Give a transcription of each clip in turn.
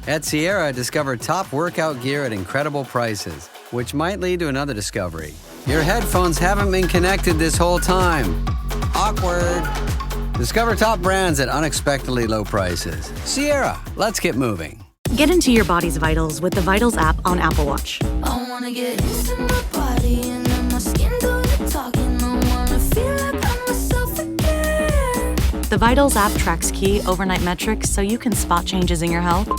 At Sierra, discover top workout gear at incredible prices, which might lead to another discovery. Your headphones haven't been connected this whole time. Awkward. Discover top brands at unexpectedly low prices. Sierra, let's get moving. Get into your body's vitals with the Vitals app on Apple Watch. I wanna get into my body and let my skin do the talking. I wanna feel like I'm myself again. The Vitals app tracks key overnight metrics so you can spot changes in your health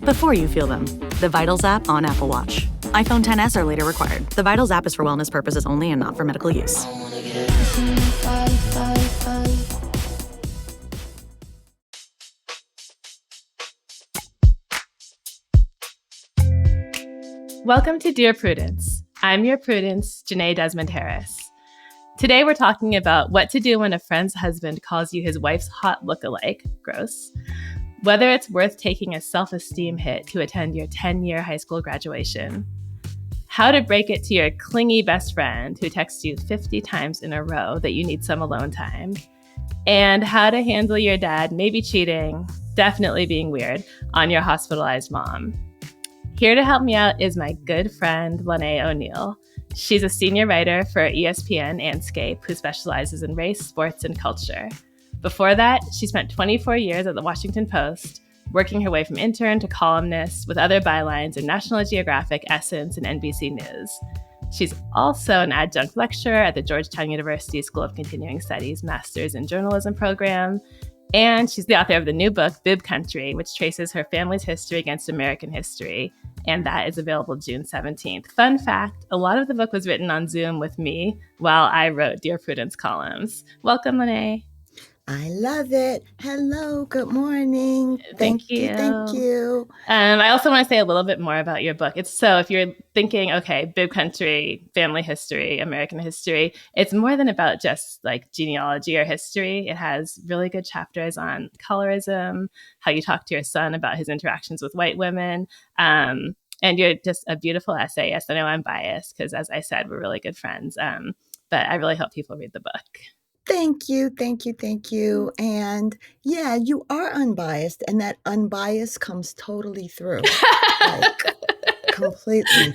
before you feel them. The Vitals app on Apple Watch. iPhone XS or later required. The Vitals app is for wellness purposes only and not for medical use. I wanna get into my body. Welcome to Dear Prudence. I'm your Prudence, Jenée Desmond Harris. Today we're talking about what to do when a friend's husband calls you his wife's hot lookalike, gross, whether it's worth taking a self-esteem hit to attend your 10-year high school graduation, how to break it to your clingy best friend who texts you 50 times in a row that you need some alone time, and how to handle your dad maybe cheating, definitely being weird, on your hospitalized mom. Here to help me out is my good friend, Lonnae O'Neal. She's a senior writer for ESPN Andscape who specializes in race, sports, and culture. Before that, she spent 24 years at the Washington Post, working her way from intern to columnist with other bylines in National Geographic, Essence, and NBC News. She's also an adjunct lecturer at the Georgetown University School of Continuing Studies Master's in Journalism program. And she's the author of the new book, Bibb Country, which traces her family's history against American history. And that is available June 17th. Fun fact, a lot of the book was written on Zoom with me while I wrote Dear Prudence columns. Welcome, Lonnae. I love it. Hello, good morning. Thank you. Thank you. I also want to say a little bit more about your book. If you're thinking, okay, Bibb Country, family history, American history, it's more than about just like genealogy or history. It has really good chapters on colorism, how you talk to your son about his interactions with white women. And you're just a beautiful essayist. I know I'm biased because, as I said, we're really good friends. But I really hope people read the book. Thank you. And yeah, you are unbiased, and that unbiased comes totally through. Like, completely.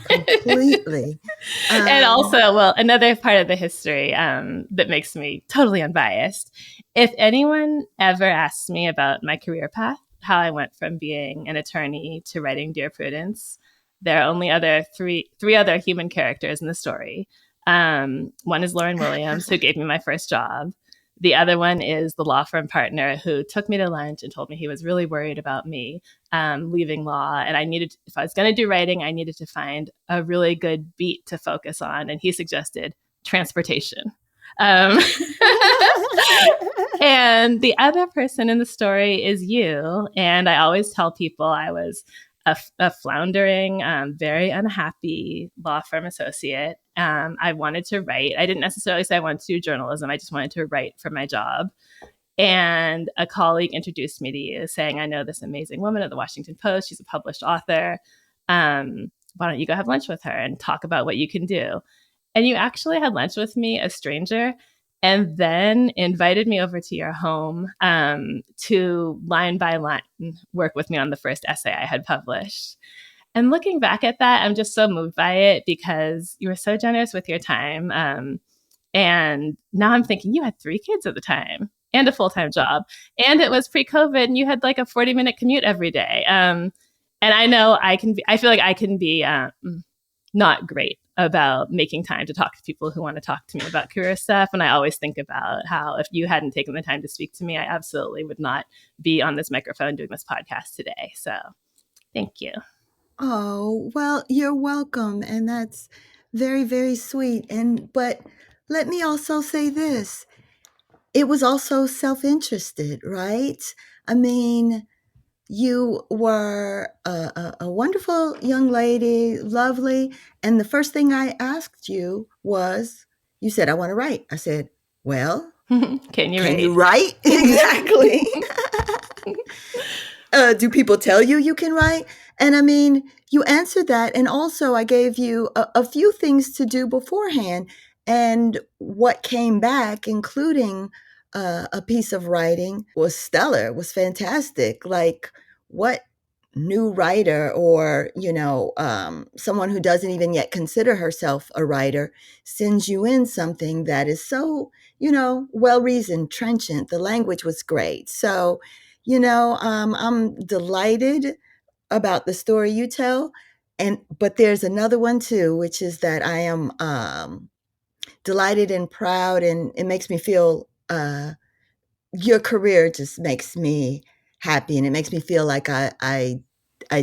And also, well, another part of the history that makes me totally unbiased. If anyone ever asks me about my career path, how I went from being an attorney to writing Dear Prudence, there are only three other human characters in the story. One is Lauren Williams, who gave me my first job. The other one is the law firm partner who took me to lunch and told me he was really worried about me leaving law. And if I was going to do writing, I needed to find a really good beat to focus on. And he suggested transportation. And the other person in the story is you. And I always tell people I was a floundering, very unhappy law firm associate. I wanted to write. I didn't necessarily say I wanted to do journalism. I just wanted to write for my job. And a colleague introduced me to you saying, I know this amazing woman at the Washington Post. She's a published author. Why don't you go have lunch with her and talk about what you can do? And you actually had lunch with me, a stranger, and then invited me over to your home to line by line work with me on the first essay I had published. And looking back at that, I'm just so moved by it because you were so generous with your time. And now I'm thinking you had 3 kids at the time and a full-time job. And it was pre-COVID and you had like a 40-minute commute every day. And I know I feel like I can be not great about making time to talk to people who want to talk to me about career stuff. And I always think about how if you hadn't taken the time to speak to me, I absolutely would not be on this microphone doing this podcast today. So thank you. Oh, well, you're welcome. And that's very, very sweet. But let me also say this. It was also self-interested, right? I mean, you were a wonderful young lady, lovely. And the first thing I asked you was, you said, I want to write. I said, well, can you write? Exactly. Do people tell you can write? And I mean, you answered that. And also I gave you a few things to do beforehand. And what came back, including a piece of writing, was stellar, was fantastic. Like, what new writer or, someone who doesn't even yet consider herself a writer sends you in something that is so, well-reasoned, trenchant. The language was great. So, I'm delighted about the story you tell. But there's another one too, which is that I am delighted and proud, and it makes me feel your career just makes me happy, and it makes me feel like I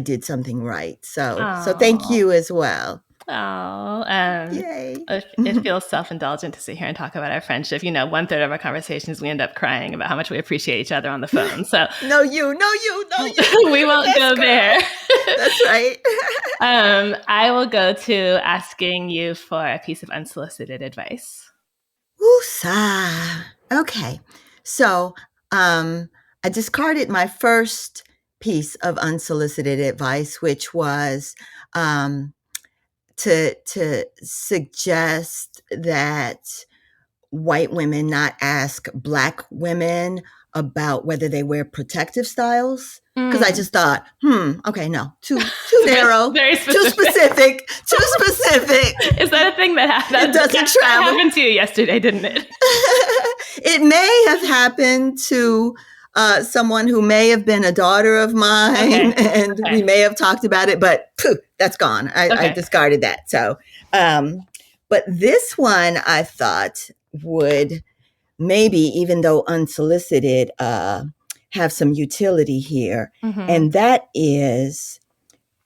did something right. So thank Oh, you as well. oh, Yay. it feels self-indulgent to sit here and talk about our friendship. 1/3 of our conversations, we end up crying about how much we appreciate each other on the phone. So No, you. we won't Yes, go girl. there. That's right. I will go to asking you for a piece of unsolicited advice. Woosah. Okay. So I discarded my first piece of unsolicited advice, which was to suggest that white women not ask Black women about whether they wear protective styles. Because I just thought, okay, no, too narrow, Very too specific. specific. Is that a thing that happened? It doesn't That travel. happened to you yesterday, didn't it? It may have happened to someone who may have been a daughter of mine, and we may have talked about it, but that's gone. I discarded that. So, but this one I thought would maybe, even though unsolicited, have some utility here. And that is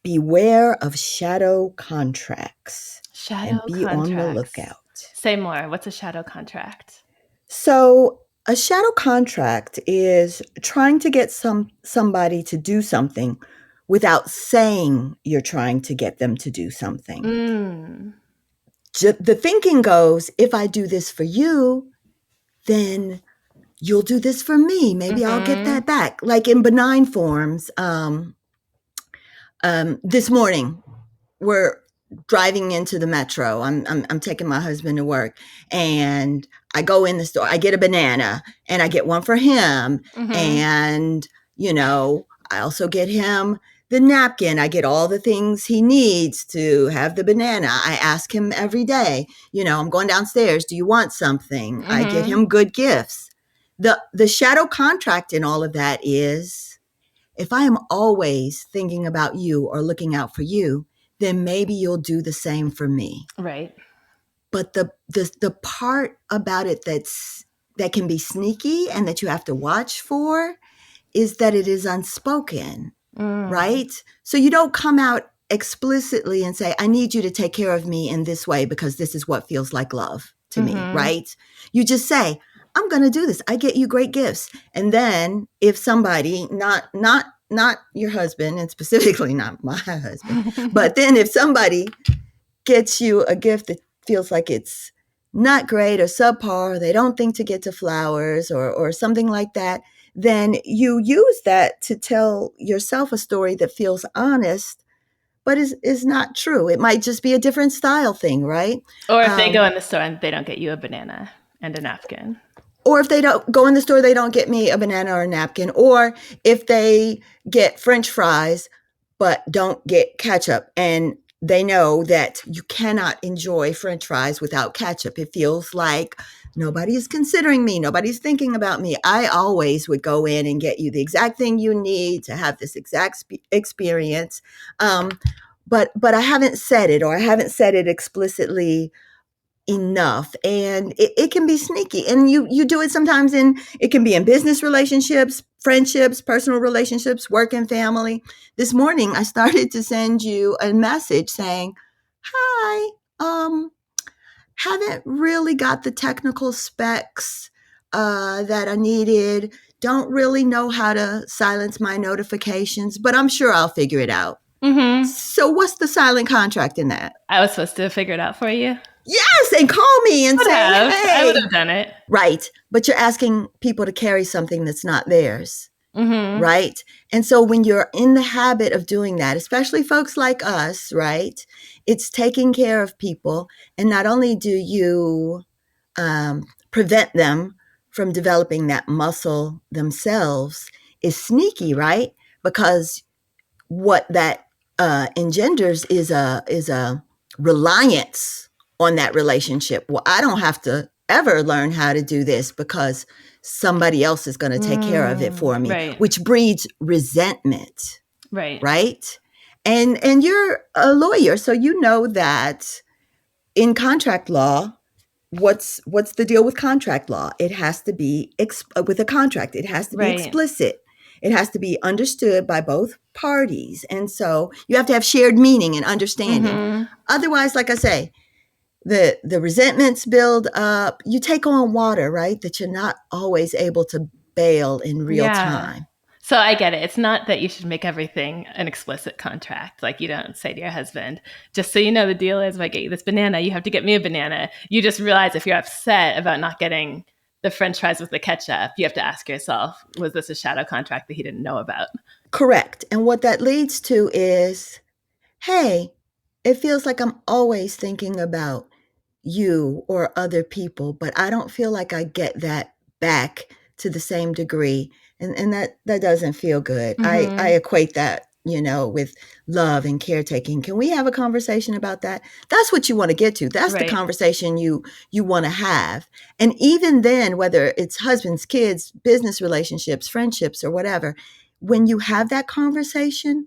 beware of shadow contracts. Shadow and be on the lookout. Say more. What's a shadow contract? So a shadow contract is trying to get somebody to do something without saying you're trying to get them to do something. The thinking goes, if I do this for you, then you'll do this for me. Maybe I'll get that back. Like in benign forms, this morning, we're driving into the metro. I'm taking my husband to work, and I go in the store. I get a banana, and I get one for him. And I also get him the napkin. I get all the things he needs to have the banana. I ask him every day, I'm going downstairs. Do you want something? I get him good gifts. The shadow contract in all of that is, if I am always thinking about you or looking out for you, then maybe you'll do the same for me. Right. But the part about it that can be sneaky and that you have to watch for is that it is unspoken, right? So you don't come out explicitly and say, I need you to take care of me in this way because this is what feels like love to me, right? You just say, I'm going to do this. I get you great gifts. And then if somebody, not your husband, and specifically not my husband, but then if somebody gets you a gift that feels like it's not great or subpar, or they don't think to get to flowers or something like that, then you use that to tell yourself a story that feels honest, but is not true. It might just be a different style thing, right? Or if they go in the store and they don't get you a banana and a napkin. Or if they don't go in the store, they don't get me a banana or a napkin. Or if they get French fries, but don't get ketchup. And they know that you cannot enjoy French fries without ketchup. It feels like nobody is considering me. Nobody's thinking about me. I always would go in and get you the exact thing you need to have this exact experience. But I haven't said it, or I haven't said it explicitly enough, and it can be sneaky, and you do it sometimes it can be in business relationships, friendships, personal relationships, work and family. This morning I started to send you a message saying, hi, haven't really got the technical specs that I needed, don't really know how to silence my notifications, but I'm sure I'll figure it out. So what's the silent contract in that? I was supposed to figure it out for you. Yes, and call me and say, hey. I would have done it. Right. But you're asking people to carry something that's not theirs. Right. And so when you're in the habit of doing that, especially folks like us, right, it's taking care of people. And not only do you prevent them from developing that muscle themselves, is sneaky, right? Because what that engenders is a reliance on that relationship. Well, I don't have to ever learn how to do this because somebody else is going to take care of it for me, right. which breeds resentment, Right. right? And you're a lawyer, so you know that in contract law, what's the deal with contract law? It has to be with a contract. It has to be Right. explicit. It has to be understood by both parties, and so you have to have shared meaning and understanding. Otherwise, like I say, the resentments build up. You take on water, right? That you're not always able to bail in real time. So I get it. It's not that you should make everything an explicit contract. Like you don't say to your husband, just so you know, the deal is if I get you this banana, you have to get me a banana. You just realize if you're upset about not getting the French fries with the ketchup, you have to ask yourself, was this a shadow contract that he didn't know about? Correct. And what that leads to is, hey, it feels like I'm always thinking about you or other people, but I don't feel like I get that back to the same degree. And that doesn't feel good. I equate that, with love and caretaking. Can we have a conversation about that? That's what you want to get to. That's the conversation you want to have. And even then, whether it's husbands, kids, business relationships, friendships, or whatever, when you have that conversation,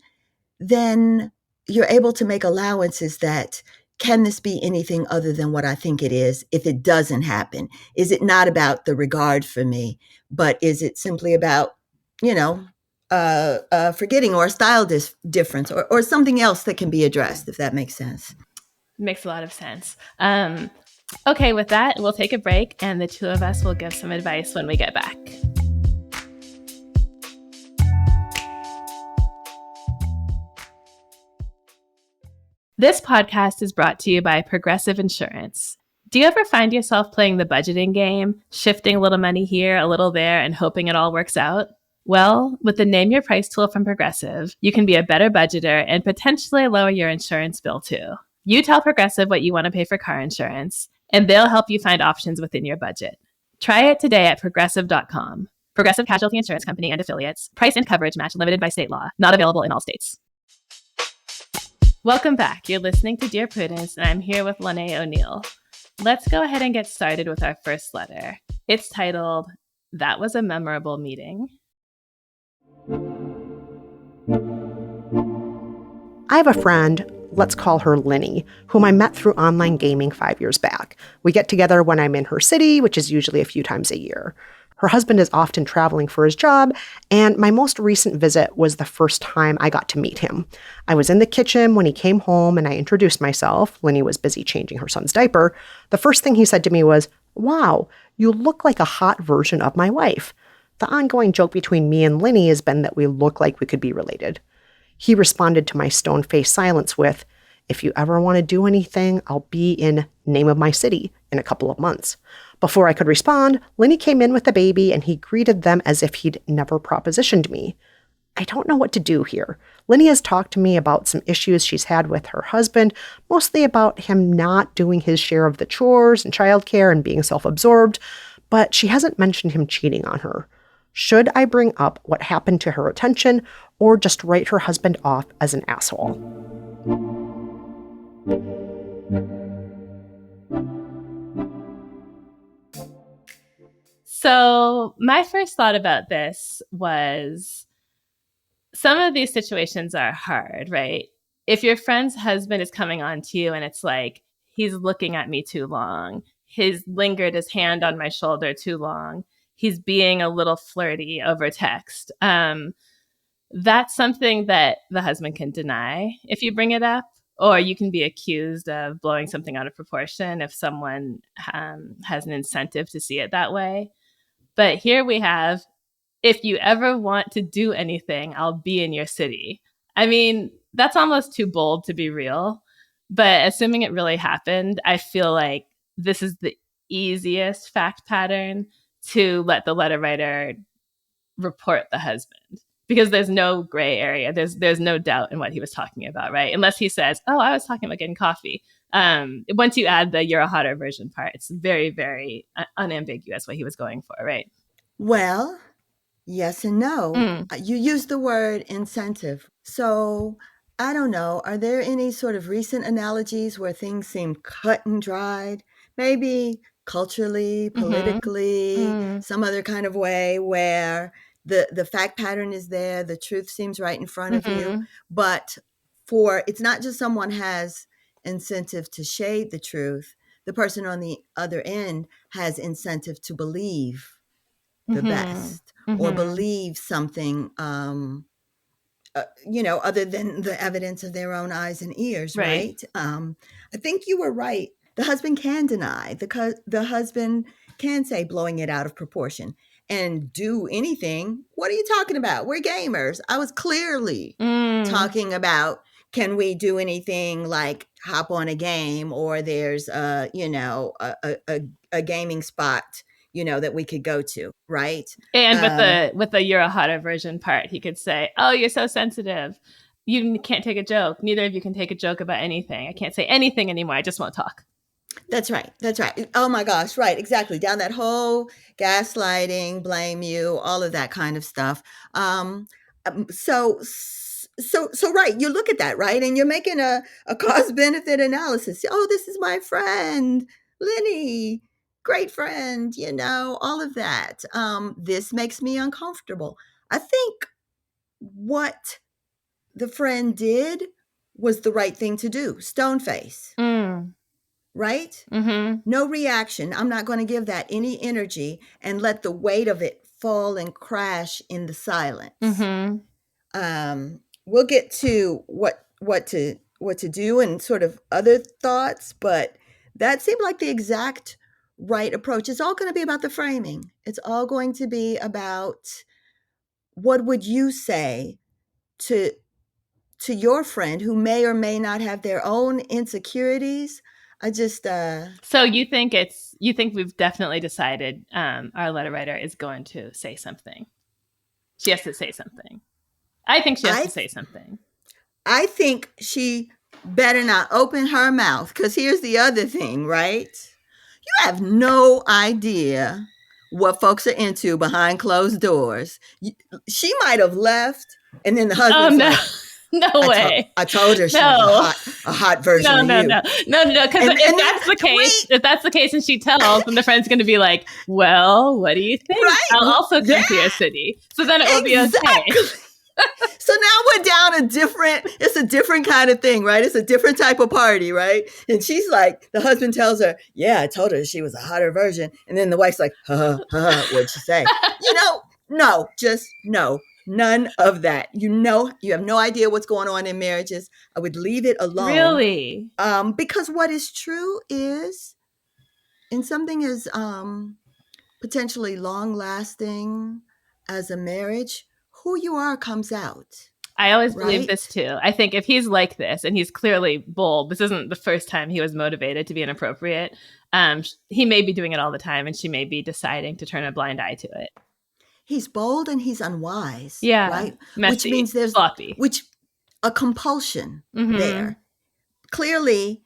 then you're able to make allowances that, can this be anything other than what I think it is? If it doesn't happen, is it not about the regard for me, but is it simply about, forgetting, or a style difference, or something else that can be addressed, if that makes sense? Makes a lot of sense. Okay, with that, we'll take a break and the two of us will give some advice when we get back. This podcast is brought to you by Progressive Insurance. Do you ever find yourself playing the budgeting game, shifting a little money here, a little there, and hoping it all works out? Well, with the Name Your Price tool from Progressive, you can be a better budgeter and potentially lower your insurance bill too. You tell Progressive what you want to pay for car insurance, and they'll help you find options within your budget. Try it today at Progressive.com. Progressive Casualty Insurance Company and Affiliates. Price and coverage match limited by state law. Not available in all states. Welcome back. You're listening to Dear Prudence, and I'm here with Lonnae O'Neal. Let's go ahead and get started with our first letter. It's titled, That Was a Memorable Meeting. I have a friend, let's call her Linny, whom I met through online gaming 5 years back. We get together when I'm in her city, which is usually a few times a year. Her husband is often traveling for his job, and my most recent visit was the first time I got to meet him. I was in the kitchen when he came home and I introduced myself. Linny was busy changing her son's diaper. The first thing he said to me was, "Wow, you look like a hot version of my wife." The ongoing joke between me and Linny has been that we look like we could be related. He responded to my stone-faced silence with, "If you ever want to do anything, I'll be in name of my city in a couple of months." Before I could respond, Linny came in with the baby and he greeted them as if he'd never propositioned me. I don't know what to do here. Linny has talked to me about some issues she's had with her husband, mostly about him not doing his share of the chores and childcare and being self-absorbed, but she hasn't mentioned him cheating on her. Should I bring up what happened to her attention or just write her husband off as an asshole? So my first thought about this was some of these situations are hard, right? If your friend's husband is coming on to you and it's like, he's looking at me too long, he's lingered his hand on my shoulder too long, he's being a little flirty over text. That's something that the husband can deny if you bring it up, or you can be accused of blowing something out of proportion if someone has an incentive to see it that way. But here we have, if you ever want to do anything, I'll be in your city. I mean, that's almost too bold to be real. But assuming it really happened, I feel like this is the easiest fact pattern to let the letter writer report the husband, because there's no gray area. There's no doubt in what he was talking about, right? Unless he says, "Oh, I was talking about getting coffee." Once you add the "you're a hotter version" part, it's very, very unambiguous what he was going for, right? Well, yes and no. You used the word incentive. So I don't know. Are there any sort of recent analogies where things seem cut and dried? Maybe culturally, Mm-hmm. politically, Mm. some other kind of way where the fact pattern is there, the truth seems right in front of you, Mm-hmm. but it's not just someone has incentive to shade the truth, the person on the other end has incentive to believe the Mm-hmm. best or Mm-hmm. believe something other than the evidence of their own eyes and ears, Right. right? I think you were right. The husband can deny. The husband can say blowing it out of proportion and do anything. What are you talking about? We're gamers. I was clearly Mm. talking about, can we do anything like hop on a game, or there's a gaming spot that we could go to, right? And Um, with the you're a hotter version part, he could say, "Oh, you're so sensitive. You can't take a joke. Neither of you can take a joke about anything. I can't say anything anymore. I just won't talk." That's right. That's right. Oh my gosh. Right. Exactly. Down that whole gaslighting, blame you, all of that kind of stuff. Um, so right. You look at that, right? And you're making a cost benefit analysis. Oh, this is my friend, Lenny, great friend, all of that. This makes me uncomfortable. I think what the friend did was the right thing to do. Stone face, Mm. right? Mm-hmm. No reaction. I'm not going to give that any energy and let the weight of it fall and crash in the silence. Mm-hmm. We'll get to what to do and sort of other thoughts, but that seemed like the exact right approach. It's all going to be about the framing. It's all going to be about, what would you say to your friend who may or may not have their own insecurities. I just So you think we've definitely decided our letter writer is going to say something. She has to say something. I think she has to I say something. I think she better not open her mouth, because here's the other thing, right? You have no idea what folks are into behind closed doors. She might have left, and then the Oh husband's no. like, No way. I told her she was No. a hot version No, of no, you. no, no, no. Because And if then that's the case, wait, if that's the case, and she tells, then the friend's going to be like, "Well, what do you think? I'll right? also Yeah, come to your city." So then it will be okay. exactly. So now we're down it's a different kind of thing, right? It's a different type of party, right? And she's like, the husband tells her, yeah, I told her she was a hotter version. And then the wife's like, what'd she say? No, just no, none of that. You have no idea what's going on in marriages. I would leave it alone. Really? Because what is true is, in something as potentially long lasting as a marriage, who you are comes out, I always believe right? this too. I think if he's like this and he's clearly bold, this isn't the first time he was motivated to be inappropriate. He may be doing it all the time, and she may be deciding to turn a blind eye to it. He's bold and he's unwise, Yeah, right? Which messy, means there's sloppy. which a compulsion Mm-hmm. there. Clearly,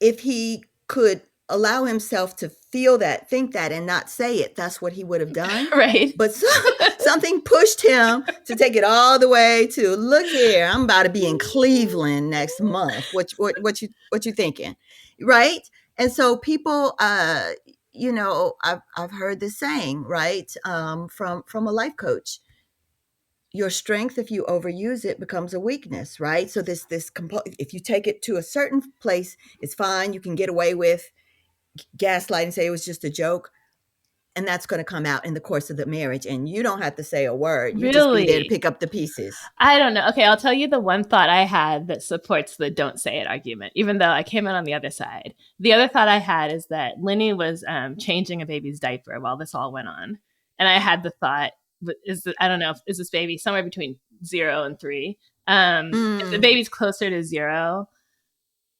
if he could allow himself to feel that, think that, and not say it, that's what he would have done. Right. But something pushed him to take it all the way to, look here, I'm about to be in Cleveland next month. What you thinking, right? And so people, I've heard this saying, right, from a life coach. Your strength, if you overuse it, becomes a weakness, right? So if you take it to a certain place, it's fine. You can get away with gaslight and say it was just a joke, and that's going to come out in the course of the marriage, and you don't have to say a word. You just be there to Really? pick up the pieces. I don't know. Okay, I'll tell you the one thought I had that supports the don't say it argument, even though I came in on the other side. The other thought I had is that Lenny was changing a baby's diaper while this all went on. And I had the thought, I don't know, is this baby somewhere between 0 and 3? If the Mm. baby's closer to 0,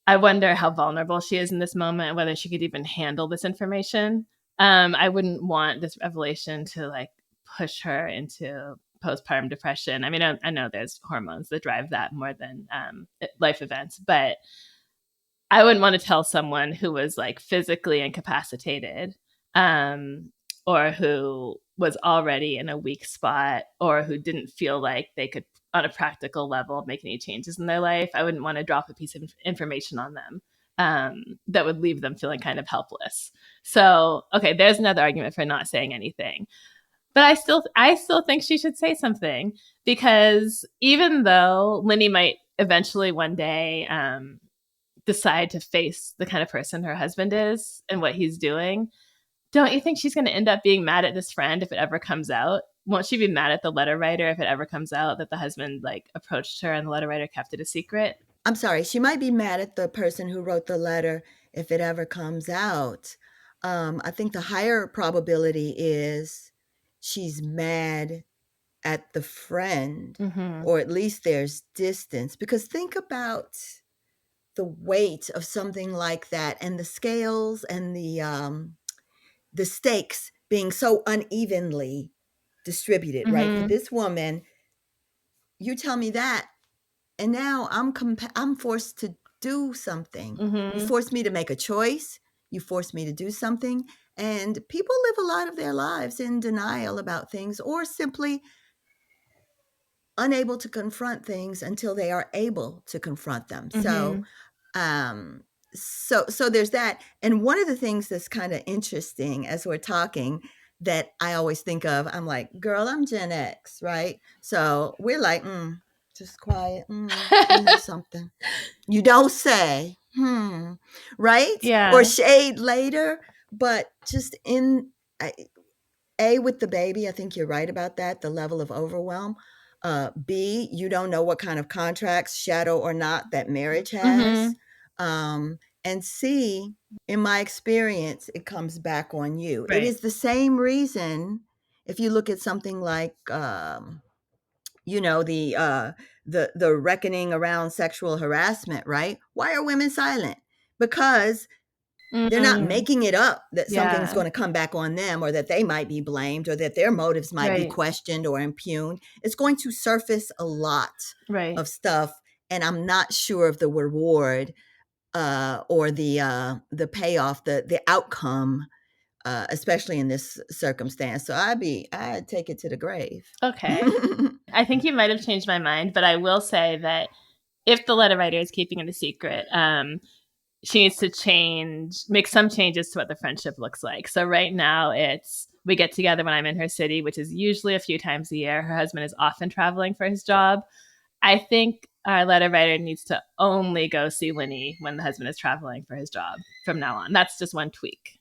I wonder how vulnerable she is in this moment, whether she could even handle this information. I wouldn't want this revelation to like push her into postpartum depression. I mean, I know there's hormones that drive that more than life events, but I wouldn't want to tell someone who was like physically incapacitated, or who was already in a weak spot, or who didn't feel like they could on a practical level make any changes in their life. I wouldn't want to drop a piece of information on them that would leave them feeling kind of helpless. So, okay, there's another argument for not saying anything. But I still think she should say something, because even though Lonnae might eventually one day decide to face the kind of person her husband is and what he's doing, don't you think she's going to end up being mad at this friend if it ever comes out? Won't she be mad at the letter writer if it ever comes out that the husband like approached her and the letter writer kept it a secret? I'm sorry, she might be mad at the person who wrote the letter if it ever comes out. I think the higher probability is she's mad at the friend, or at least there's distance. Because think about the weight of something like that, and the scales and the stakes being so unevenly distributed, right? For this woman, you tell me that, and now I'm forced to do something. You force me to make a choice. You force me to do something. And people live a lot of their lives in denial about things, or simply unable to confront things until they are able to confront them. So there's that. And one of the things that's kind of interesting as we're talking that I always think of, I'm like, girl, I'm Gen X, right? So we're like, just quiet, you know something. You don't say, right? Yeah. Or shade later, but just A, with the baby, I think you're right about that, the level of overwhelm. B, you don't know what kind of contracts, shadow or not, that marriage has. And C, in my experience, it comes back on you. Right. It is the same reason if you look at something like, you know, the reckoning around sexual harassment, right? Why are women silent? Because they're not making it up that something's going to come back on them, or that they might be blamed, or that their motives might be questioned or impugned. It's going to surface a lot of stuff, and I'm not sure of the reward or the payoff, the outcome, especially in this circumstance. So I'd take it to the grave. Okay. I think you might have changed my mind, but I will say that if the letter writer is keeping it a secret, she needs to make some changes to what the friendship looks like. So right now we get together when I'm in her city, which is usually a few times a year. Her husband is often traveling for his job. I think our letter writer needs to only go see Lonnae when the husband is traveling for his job from now on. That's just one tweak.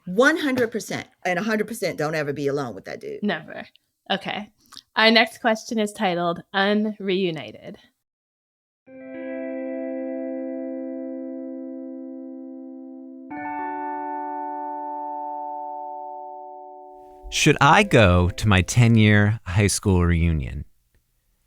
100%. And 100% don't ever be alone with that dude. Never. Okay. Our next question is titled Unreunited. Should I go to my 10-year high school reunion?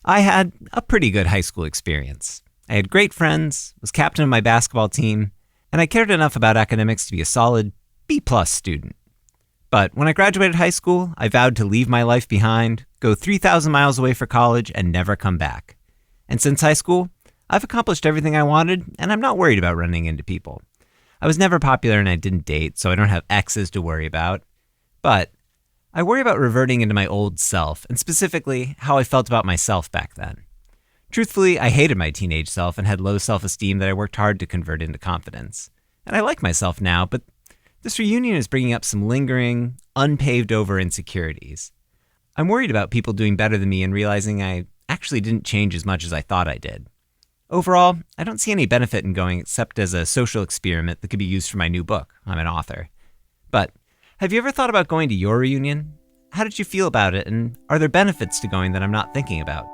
I had a pretty good high school experience. I had great friends, was captain of my basketball team, and I cared enough about academics to be a solid B+ student. But when I graduated high school, I vowed to leave my life behind, go 3,000 miles away for college, and never come back. And since high school, I've accomplished everything I wanted, and I'm not worried about running into people. I was never popular and I didn't date, so I don't have exes to worry about. But I worry about reverting into my old self, and specifically how I felt about myself back then. Truthfully, I hated my teenage self and had low self-esteem that I worked hard to convert into confidence. And I like myself now, but this reunion is bringing up some lingering, unpaved-over insecurities. I'm worried about people doing better than me and realizing I actually didn't change as much as I thought I did. Overall, I don't see any benefit in going except as a social experiment that could be used for my new book. I'm an author. But have you ever thought about going to your reunion? How did you feel about it, and are there benefits to going that I'm not thinking about?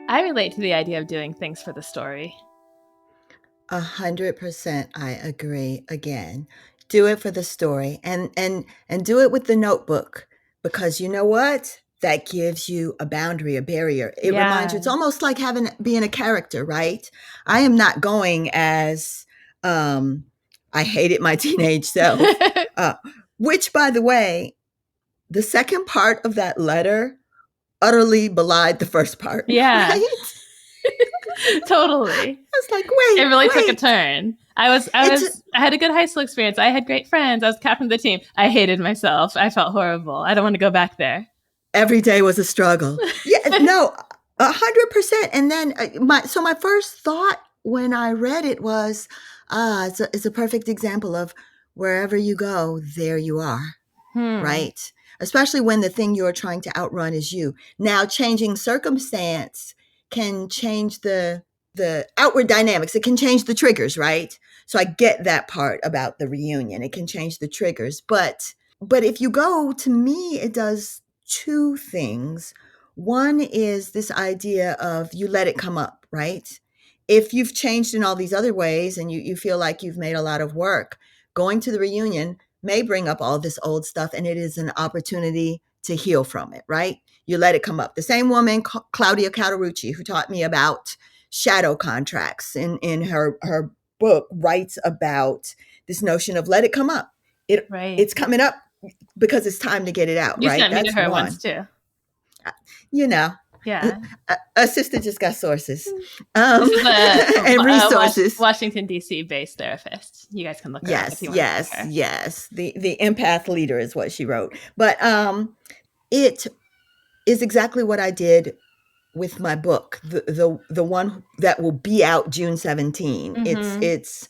I relate to the idea of doing things for the story. 100% I agree. Again, do it for the story, and do it with the notebook, because you know what? That gives you a boundary, a barrier. It reminds you, it's almost like being a character, right? I am not going as I hated my teenage self, which, by the way, the second part of that letter utterly belied the first part. Yeah. Right? Totally. I was like, wait. It really took a turn. I had a good high school experience. I had great friends. I was captain of the team. I hated myself. I felt horrible. I don't want to go back there. Every day was a struggle. Yeah, no, 100%. And then my first thought when I read it was, it's a perfect example of wherever you go, there you are, right? Especially when the thing you're trying to outrun is you. Now, changing circumstance can change the outward dynamics. It can change the triggers, right? So I get that part about the reunion. It can change the triggers. But if you go, to me, it does two things. One is this idea of you let it come up, right? If you've changed in all these other ways and you feel like you've made a lot of work, going to the reunion may bring up all this old stuff, and it is an opportunity to heal from it, right? You let it come up. The same woman, Claudia Cauterucci, who taught me about shadow contracts in her book, writes about this notion of let it come up. It's coming up because it's time to get it out, you right? You sent me to her once too. Yeah. A sister just got sources this is and resources. Washington, D.C. based therapist. You guys can look her up if you want to look her. Yes. The empath leader is what she wrote. But it is exactly what I did with my book, the one that will be out June 17. It's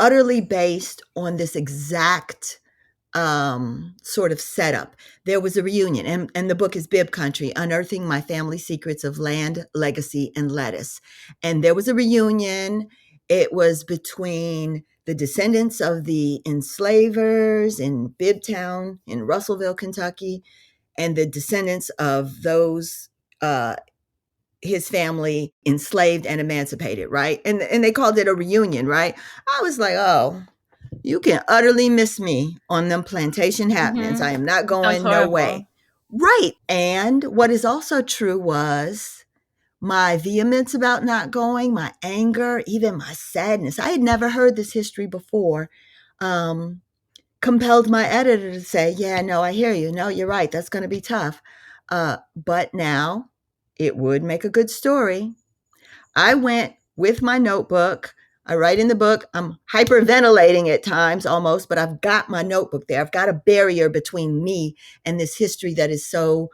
utterly based on this exact sort of setup. There was a reunion, and the book is Bibb Country, Unearthing My Family Secrets of Land, Legacy, and Lettuce. And there was a reunion. It was between the descendants of the enslavers in Bibbtown in Russellville, Kentucky, and the descendants of those his family enslaved and emancipated, right? And they called it a reunion, right? I was like, oh, you can utterly miss me on them plantation happenings. I am not going, no way. Right. And what is also true was my vehemence about not going, my anger, even my sadness. I had never heard this history before. Compelled my editor to say, yeah, no, I hear you. No, you're right. That's going to be tough. But now it would make a good story. I went with my notebook. I write in the book. I'm hyperventilating at times almost, but I've got my notebook there. I've got a barrier between me and this history that is so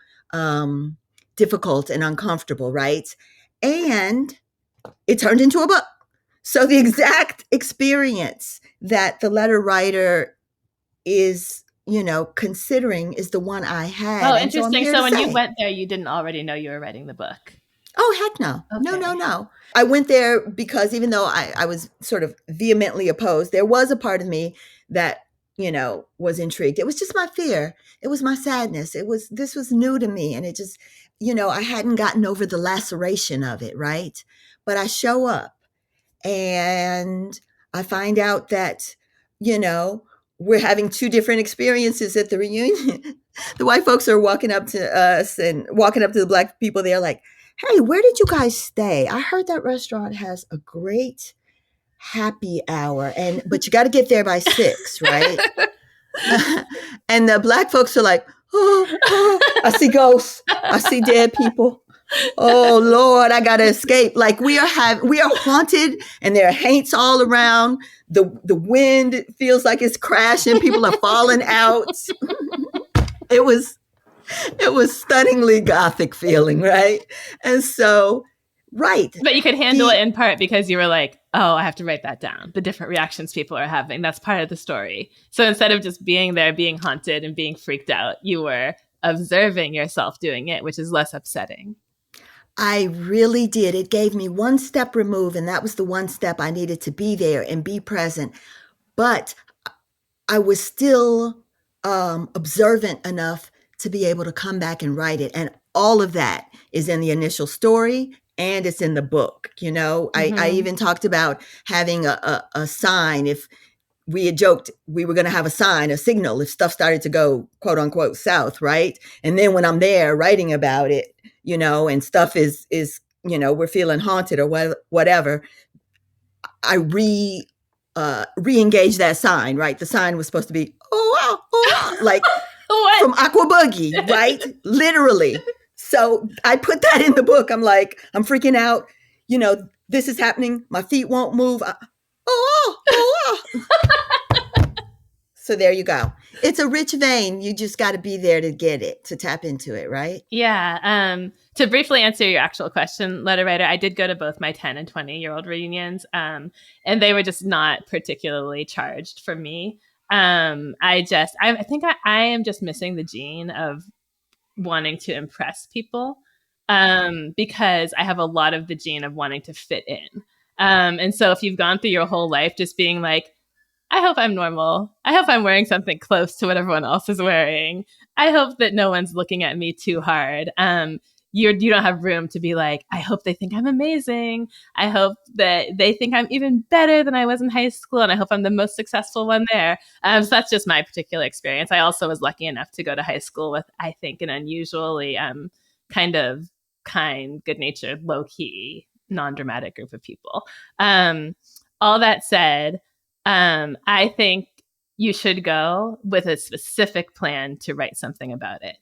difficult and uncomfortable, right? And it turned into a book. So the exact experience that the letter writer is, considering is the one I had. Oh, interesting. So when you went there, you didn't already know you were writing the book? Oh, heck no. Okay. No. I went there because even though I was sort of vehemently opposed, there was a part of me that, was intrigued. It was just my fear. It was my sadness. This was new to me. And it just, I hadn't gotten over the laceration of it, right? But I show up and I find out that, we're having two different experiences at the reunion. The white folks are walking up to us and walking up to the Black people. They're like, hey, where did you guys stay? I heard that restaurant has a great happy hour, but you got to get there by 6, right? And the Black folks are like, I see ghosts. I see dead people. Oh Lord, I gotta escape. Like we are haunted, and there are haints all around. The wind feels like it's crashing. People are falling out. It was stunningly gothic feeling, right? And so, right. But you could handle it in part because you were like, oh, I have to write that down. The different reactions people are having. That's part of the story. So instead of just being there, being haunted and being freaked out, you were observing yourself doing it, which is less upsetting. I really did. It gave me one step removed, and that was the one step I needed to be there and be present. But I was still observant enough to be able to come back and write it. And all of that is in the initial story, and it's in the book. I even talked about having a sign. If we had joked we were going to have a sign, a signal, if stuff started to go, quote unquote, south, right? And then when I'm there writing about it, and stuff is we're feeling haunted or whatever, I re-engage that sign, right? The sign was supposed to be, oh, wow, like from Aqua Boogie, right? Literally. So I put that in the book. I'm like, I'm freaking out. This is happening. My feet won't move. oh. So there you go. It's a rich vein. You just got to be there to get it, to tap into it, right? Yeah. To briefly answer your actual question, letter writer, I did go to both my 10 and 20-year-old reunions, and they were just not particularly charged for me. I think I am just missing the gene of wanting to impress people, because I have a lot of the gene of wanting to fit in. And so if you've gone through your whole life just being like, I hope I'm normal. I hope I'm wearing something close to what everyone else is wearing. I hope that no one's looking at me too hard. You don't have room to be like, I hope they think I'm amazing. I hope that they think I'm even better than I was in high school. And I hope I'm the most successful one there. So that's just my particular experience. I also was lucky enough to go to high school with, I think, an unusually kind, good-natured, low-key, non-dramatic group of people. All that said, I think you should go with a specific plan to write something about it.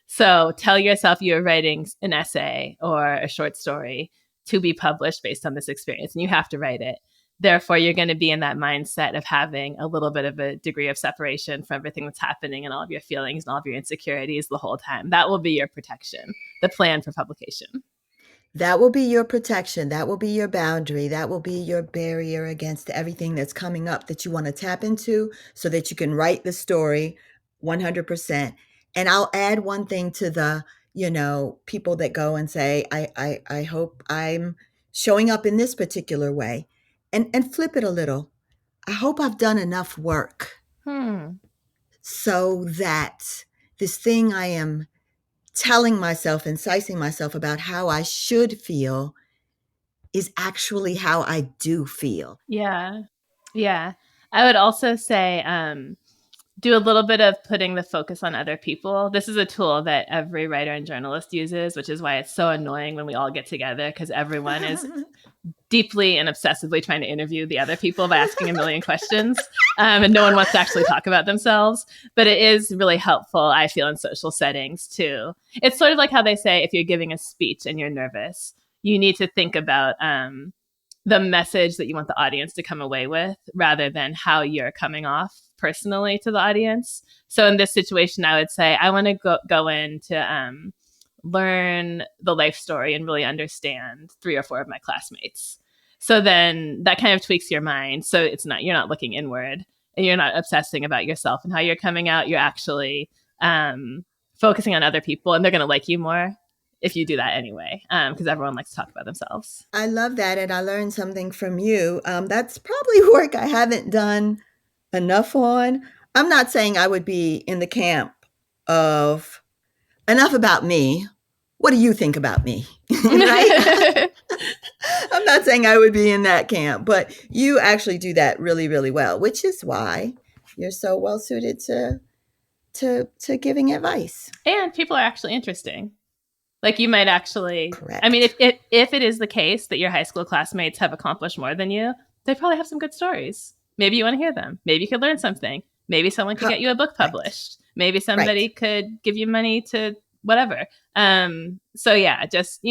So tell yourself you're writing an essay or a short story to be published based on this experience, and you have to write it. Therefore, you're going to be in that mindset of having a little bit of a degree of separation from everything that's happening and all of your feelings and all of your insecurities the whole time. That will be your protection, the plan for publication. That will be your protection. That will be your boundary. That will be your barrier against everything that's coming up that you want to tap into so that you can write the story 100%. And I'll add one thing to the, people that go and say, I hope I'm showing up in this particular way, and flip it a little. I hope I've done enough work so that this thing I am telling myself, incising myself about how I should feel is actually how I do feel. Yeah. Yeah. I would also say, do a little bit of putting the focus on other people. This is a tool that every writer and journalist uses, which is why it's so annoying when we all get together, because everyone is deeply and obsessively trying to interview the other people by asking a million questions. And no one wants to actually talk about themselves. But it is really helpful, I feel, in social settings too. It's sort of like how they say if you're giving a speech and you're nervous, you need to think about the message that you want the audience to come away with rather than how you're coming off personally to the audience. So in this situation, I would say I want to go in to learn the life story and really understand 3 or 4 of my classmates. So then that kind of tweaks your mind. So you're not looking inward and you're not obsessing about yourself and how you're coming out. You're actually focusing on other people, and they're going to like you more if you do that anyway, because everyone likes to talk about themselves. I love that. And I learned something from you. That's probably work I haven't done enough on. I'm not saying I would be in the camp of enough about me. What do you think about me? Right? I'm not saying I would be in that camp, but you actually do that really, really well, which is why you're so well suited to giving advice. And people are actually interesting. Like you might actually, Correct. I mean, if it is the case that your high school classmates have accomplished more than you, they probably have some good stories. Maybe you want to hear them. Maybe you could learn something. Maybe someone could get you a book published. Right. Maybe somebody could give you money to whatever. So yeah, just,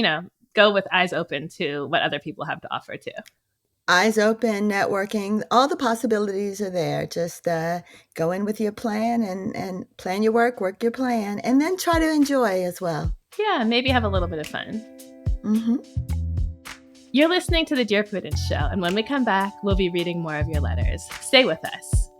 go with eyes open to what other people have to offer too. Eyes open, networking, all the possibilities are there. Just go in with your plan and plan your work your plan, and then try to enjoy as well. Yeah, maybe have a little bit of fun. Mm-hmm. You're listening to the Dear Prudence Show, and when we come back, we'll be reading more of your letters. Stay with us.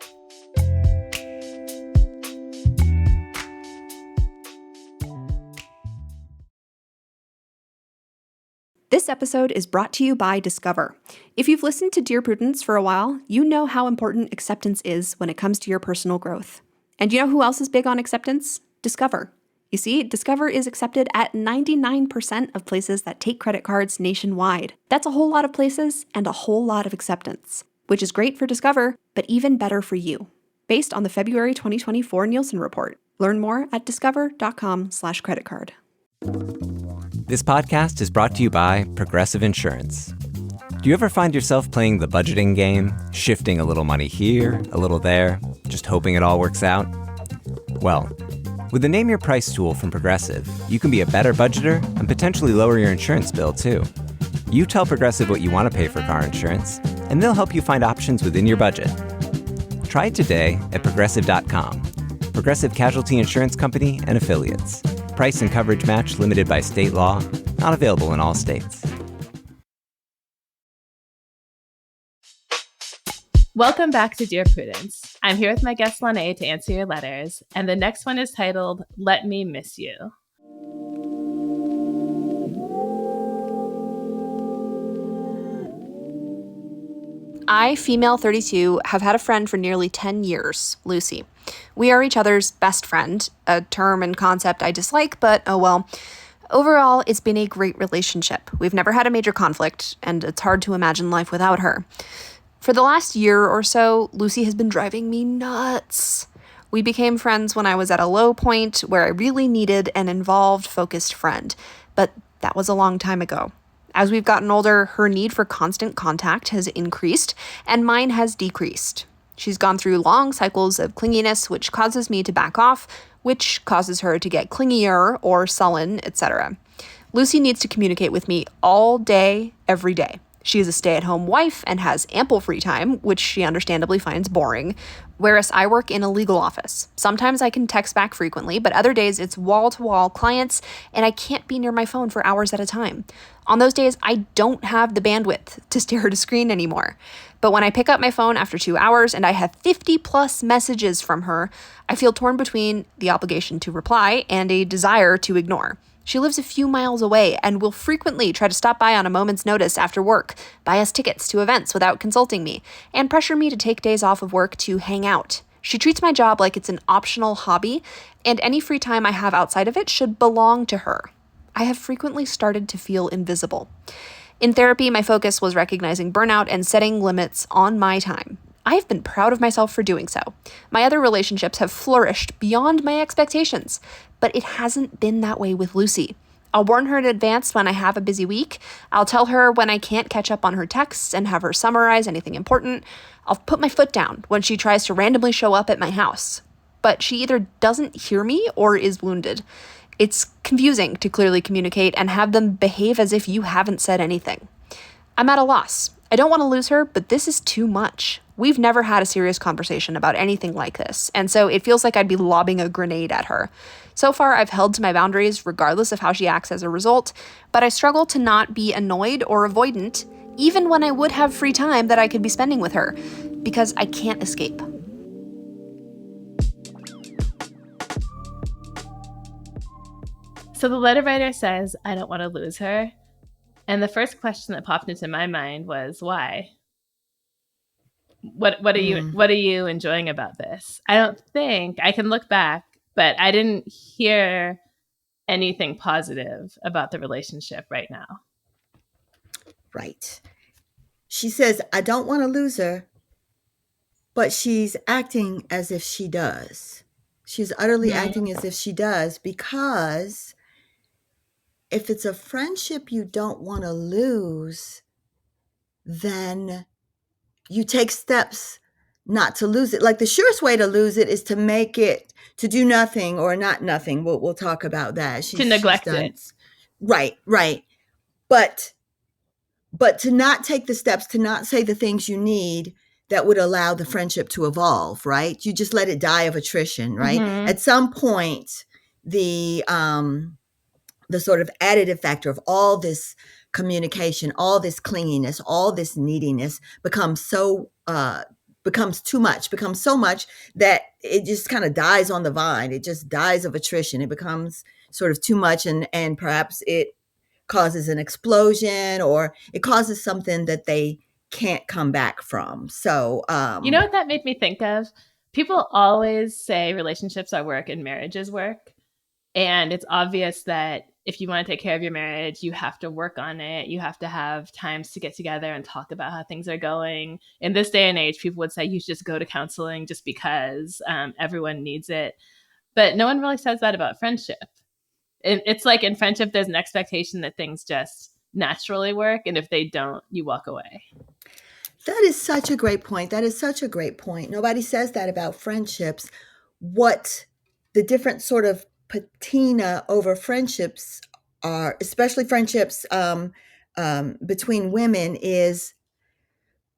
This episode is brought to you by Discover. If you've listened to Dear Prudence for a while, you know how important acceptance is when it comes to your personal growth. And you know who else is big on acceptance? Discover. You see, Discover is accepted at 99% of places that take credit cards nationwide. That's a whole lot of places and a whole lot of acceptance, which is great for Discover, but even better for you. Based on the February 2024 Nielsen report. Learn more at discover.com/creditcard. This podcast is brought to you by Progressive Insurance. Do you ever find yourself playing the budgeting game, shifting a little money here, a little there, just hoping it all works out? Well, with the Name Your Price tool from Progressive, you can be a better budgeter and potentially lower your insurance bill too. You tell Progressive what you want to pay for car insurance, and they'll help you find options within your budget. Try it today at Progressive.com. Progressive Casualty Insurance Company and Affiliates. Price and coverage match limited by state law. Not available in all states. Welcome back to Dear Prudence. I'm here with my guest Lonnae to answer your letters, and the next one is titled, Let Me Miss You. I, female 32, have had a friend for nearly 10 years, Lucy. We are each other's best friend, a term and concept I dislike, but oh well. Overall, it's been a great relationship. We've never had a major conflict, and it's hard to imagine life without her. For the last year or so, Lucy has been driving me nuts. We became friends when I was at a low point where I really needed an involved, focused friend, but that was a long time ago. As we've gotten older, her need for constant contact has increased, and mine has decreased. She's gone through long cycles of clinginess, which causes me to back off, which causes her to get clingier or sullen, etc. Lucy needs to communicate with me all day, every day. She is a stay-at-home wife and has ample free time, which she understandably finds boring, whereas I work in a legal office. Sometimes I can text back frequently, but other days it's wall-to-wall clients, and I can't be near my phone for hours at a time. On those days, I don't have the bandwidth to stare at a screen anymore. But when I pick up my phone after 2 hours and I have 50+ messages from her, I feel torn between the obligation to reply and a desire to ignore. She lives a few miles away and will frequently try to stop by on a moment's notice after work, buy us tickets to events without consulting me, and pressure me to take days off of work to hang out. She treats my job like it's an optional hobby, and any free time I have outside of it should belong to her. I have frequently started to feel invisible. In therapy, my focus was recognizing burnout and setting limits on my time. I have been proud of myself for doing so. My other relationships have flourished beyond my expectations, but it hasn't been that way with Lucy. I'll warn her in advance when I have a busy week. I'll tell her when I can't catch up on her texts and have her summarize anything important. I'll put my foot down when she tries to randomly show up at my house. But she either doesn't hear me or is wounded. It's confusing to clearly communicate and have them behave as if you haven't said anything. I'm at a loss. I don't want to lose her, but this is too much. We've never had a serious conversation about anything like this, and so it feels like I'd be lobbing a grenade at her. So far, I've held to my boundaries regardless of how she acts as a result, but I struggle to not be annoyed or avoidant, even when I would have free time that I could be spending with her, because I can't escape. So the letter writer says, I don't want to lose her. And the first question that popped into my mind was, why? What are you enjoying about this? I don't think I can look back, but I didn't hear anything positive about the relationship right now. Right. She says, I don't want to lose her, but she's acting as if she does. She's utterly acting as if she does, because if it's a friendship you don't want to lose, then you take steps not to lose it. Like the surest way to lose it is to make it, to do nothing or not nothing. We'll talk about that. To neglect it. Right. But to not take the steps, to not say the things you need that would allow the friendship to evolve, right? You just let it die of attrition, right? Mm-hmm. At some point, the sort of additive factor of all this communication, all this clinginess, all this neediness becomes so much that it just kind of dies on the vine. It just dies of attrition. It becomes sort of too much, and perhaps it causes an explosion, or it causes something that they can't come back from. So, you know what that made me think of? People always say relationships are work and marriage is work. And it's obvious that if you want to take care of your marriage, you have to work on it. You have to have times to get together and talk about how things are going. In this day and age, people would say you should just go to counseling just because everyone needs it. But no one really says that about friendship. It's like in friendship, there's an expectation that things just naturally work. And if they don't, you walk away. That is such a great point. Nobody says that about friendships. What the different sort of patina over friendships are, especially friendships between women, is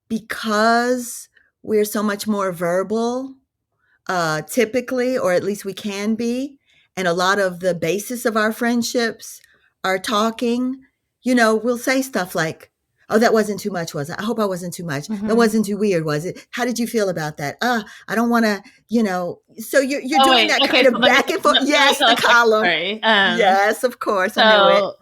because we're so much more verbal, typically, or at least we can be, and a lot of the basis of our friendships are talking, we'll say stuff like, oh, that wasn't too much, was it? I hope I wasn't too much. That wasn't too weird, was it? How did you feel about that? I don't want to, so you're doing that kind of back and forth. Yes, the column. Sorry. Yes, of course. I knew it.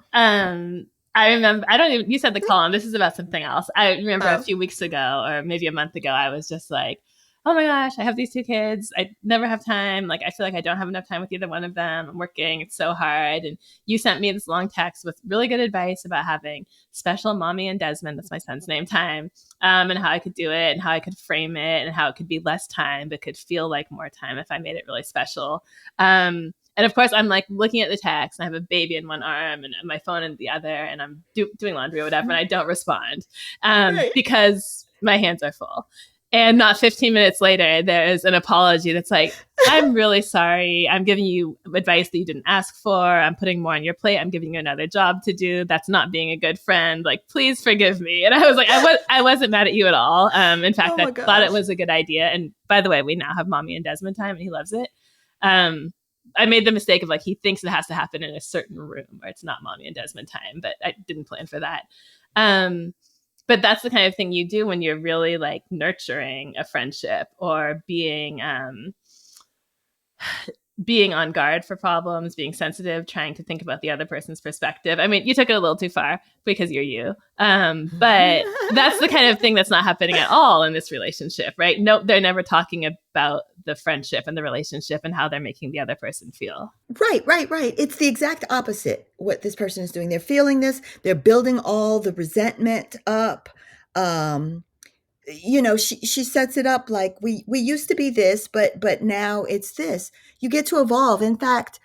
I remember, you said the column. This is about something else. I remember a few weeks ago, or maybe a month ago, I was just like, oh my gosh, I have these 2 kids. I never have time. Like, I feel like I don't have enough time with either one of them. I'm working. It's so hard. And you sent me this long text with really good advice about having special Mommy and Desmond, that's my son's name, time, and how I could do it and how I could frame it and how it could be less time, but could feel like more time if I made it really special. And of course, I'm like looking at the text and I have a baby in one arm and my phone in the other, and I'm doing laundry or whatever, and I don't respond because my hands are full. And not 15 minutes later, there's an apology that's like, I'm really sorry. I'm giving you advice that you didn't ask for. I'm putting more on your plate. I'm giving you another job to do. That's not being a good friend. Like, please forgive me. And I was like, I wasn't mad at you at all. In fact, I thought it was a good idea. And by the way, we now have Mommy and Desmond time and he loves it. I made the mistake of like, he thinks it has to happen in a certain room or it's not Mommy and Desmond time, but I didn't plan for that. But that's the kind of thing you do when you're really like nurturing a friendship or being on guard for problems, being sensitive, trying to think about the other person's perspective. I mean, you took it a little too far because you're you. But that's the kind of thing that's not happening at all in this relationship, right? No, they're never talking about the friendship and the relationship and how they're making the other person feel. Right. It's the exact opposite what this person is doing. They're feeling this. They're building all the resentment up. She sets it up like we used to be this, but now it's this. You get to evolve. In fact,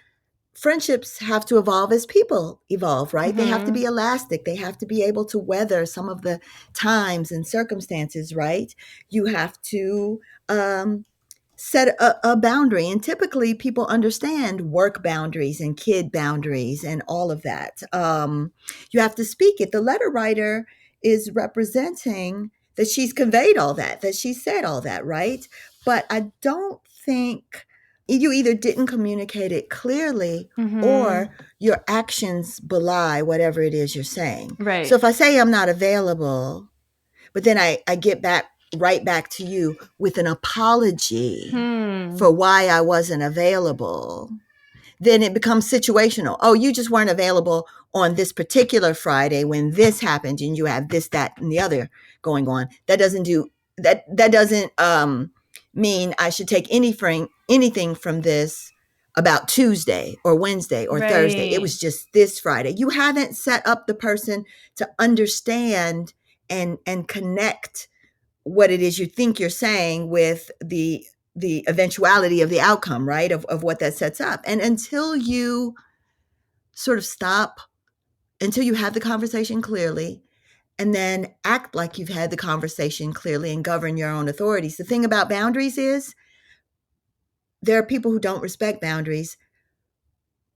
friendships have to evolve as people evolve, right? They have to be elastic. They have to be able to weather some of the times and circumstances, right? You have to set a boundary. And typically people understand work boundaries and kid boundaries and all of that. You have to speak it. The letter writer is representing that she's conveyed all that she said all that, right? But I don't think you either didn't communicate it clearly or your actions belie whatever it is you're saying. Right. So if I say I'm not available, but then I get right back to you with an apology for why I wasn't available, then it becomes situational. Oh, you just weren't available on this particular Friday when this happened and you have this, that, and the other going on. That doesn't mean I should take anything from this about Tuesday or Wednesday or Thursday. It was just this Friday. You haven't set up the person to understand and connect what it is you think you're saying with the eventuality of the outcome, right? Of what that sets up. And until you sort of stop, until you have the conversation clearly, and then act like you've had the conversation clearly and govern your own authorities. The thing about boundaries is there are people who don't respect boundaries,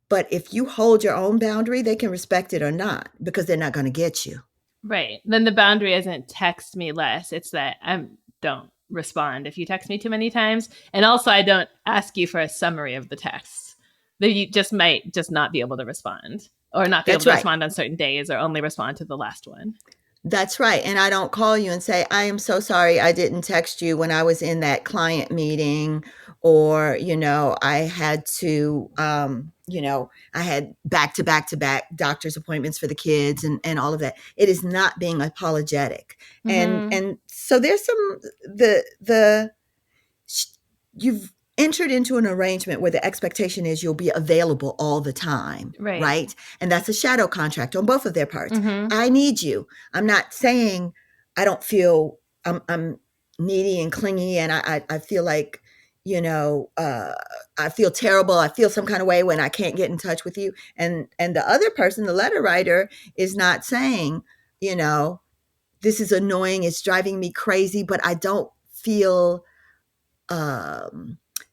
but if you hold your own boundary, they can respect it or not because they're not going to get you. Right. Then the boundary isn't text me less. It's that I don't respond if you text me too many times. And also I don't ask you for a summary of the text. That you just might just not be able to respond or not be able to respond on certain days or only respond to the last one. That's right. And I don't call you and say, I am so sorry I didn't text you when I was in that client meeting, or, I had to, I had back to back doctor's appointments for the kids and all of that. It is not being apologetic. And so there's you've entered into an arrangement where the expectation is you'll be available all the time, right? And that's a shadow contract on both of their parts. I need you. I'm not saying I don't feel I'm needy and clingy and I feel like, I feel terrible. I feel some kind of way when I can't get in touch with you. And the other person, the letter writer, is not saying, this is annoying. It's driving me crazy, but I don't feel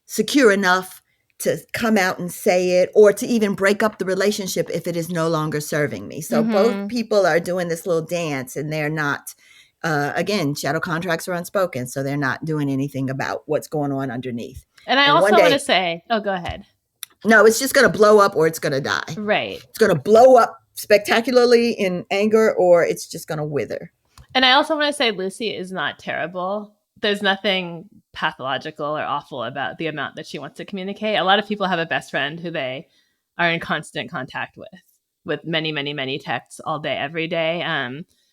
secure enough to come out and say it or to even break up the relationship if it is no longer serving me. So both people are doing this little dance and they're not Again, shadow contracts are unspoken, so they're not doing anything about what's going on underneath. And I also want to say, oh, go ahead. No, it's just going to blow up or it's going to die. Right. It's going to blow up spectacularly in anger, or it's just going to wither. And I also want to say Lucy is not terrible. There's nothing pathological or awful about the amount that she wants to communicate. A lot of people have a best friend who they are in constant contact with many, many, many texts all day, every day.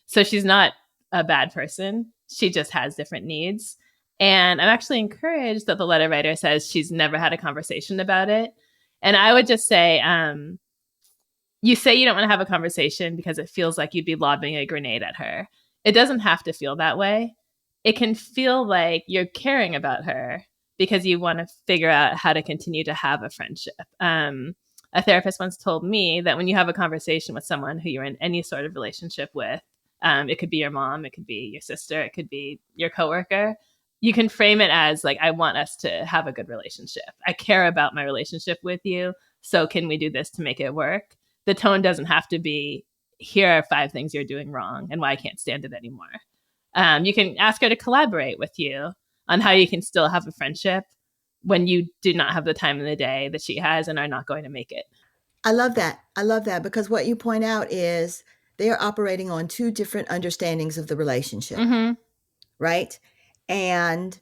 So she's not a bad person. She just has different needs. And I'm actually encouraged that the letter writer says she's never had a conversation about it. And I would just say, you say you don't want to have a conversation because it feels like you'd be lobbing a grenade at her. It doesn't have to feel that way. It can feel like you're caring about her because you want to figure out how to continue to have a friendship. A therapist once told me that when you have a conversation with someone who you're in any sort of relationship with, it could be your mom, it could be your sister, it could be your coworker, you can frame it as like, I want us to have a good relationship. I care about my relationship with you. So can we do this to make it work? The tone doesn't have to be, here are 5 things you're doing wrong and why I can't stand it anymore. You can ask her to collaborate with you on how you can still have a friendship when you do not have the time in the day that she has and are not going to make it. I love that. I love that because what you point out is they are operating on 2 different understandings of the relationship, right? And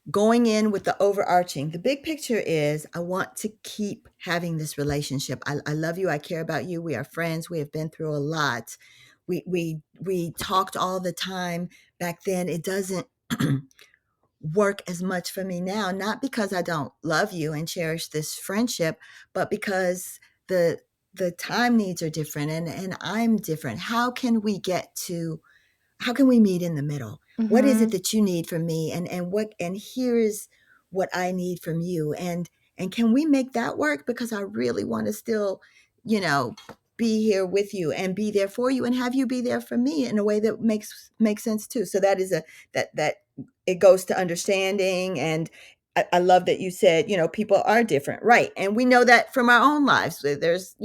going in with the overarching, the big picture is I want to keep having this relationship. I love you. I care about you. We are friends. We have been through a lot. We talked all the time back then. It doesn't work as much for me now, not because I don't love you and cherish this friendship, but because the time needs are different and I'm different. How can we meet in the middle? What is it that you need from me? And here is what I need from you. And can we make that work? Because I really want to still, be here with you and be there for you and have you be there for me in a way that makes sense too. So that is that it goes to understanding. And I love that you said, people are different. Right. And we know that from our own lives. There's,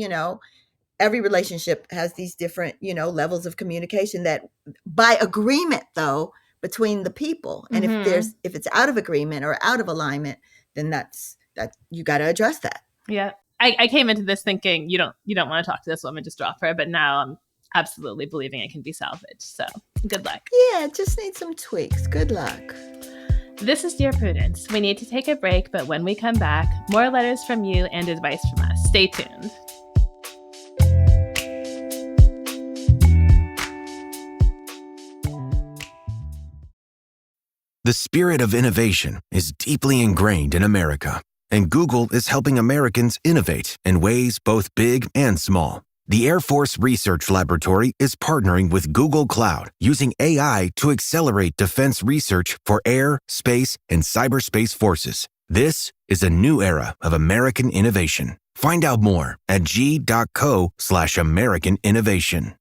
every relationship has these different, levels of communication that by agreement though, between the people. And if it's out of agreement or out of alignment, then that's you got to address that. Yeah. I came into this thinking you don't want to talk to this woman, just drop her. But now I'm absolutely believing it can be salvaged. So good luck. Yeah, just need some tweaks. Good luck. This is Dear Prudence. We need to take a break, but when we come back, more letters from you and advice from us. Stay tuned. The spirit of innovation is deeply ingrained in America, and Google is helping Americans innovate in ways both big and small. The Air Force Research Laboratory is partnering with Google Cloud using AI to accelerate defense research for air, space, and cyberspace forces. This is a new era of American innovation. Find out more at g.co/American innovation.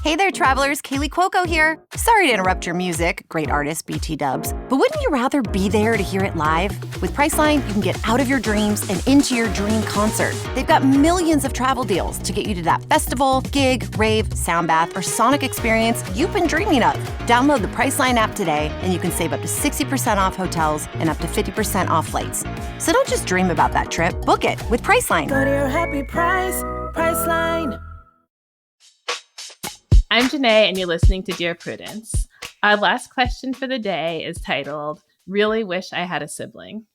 Hey there, travelers. Kaylee Cuoco here. Sorry to interrupt your music, great artist BT Dubs, but wouldn't you rather be there to hear it live? With Priceline, you can get out of your dreams and into your dream concert. They've got millions of travel deals to get you to that festival, gig, rave, sound bath, or sonic experience you've been dreaming of. Download the Priceline app today, and you can save up to 60% off hotels and up to 50% off flights. So don't just dream about that trip. Book it with Priceline. Go to your happy price, Priceline. I'm Jenée, and you're listening to Dear Prudence. Our last question for the day is titled, Really Wish I Had a Sibling.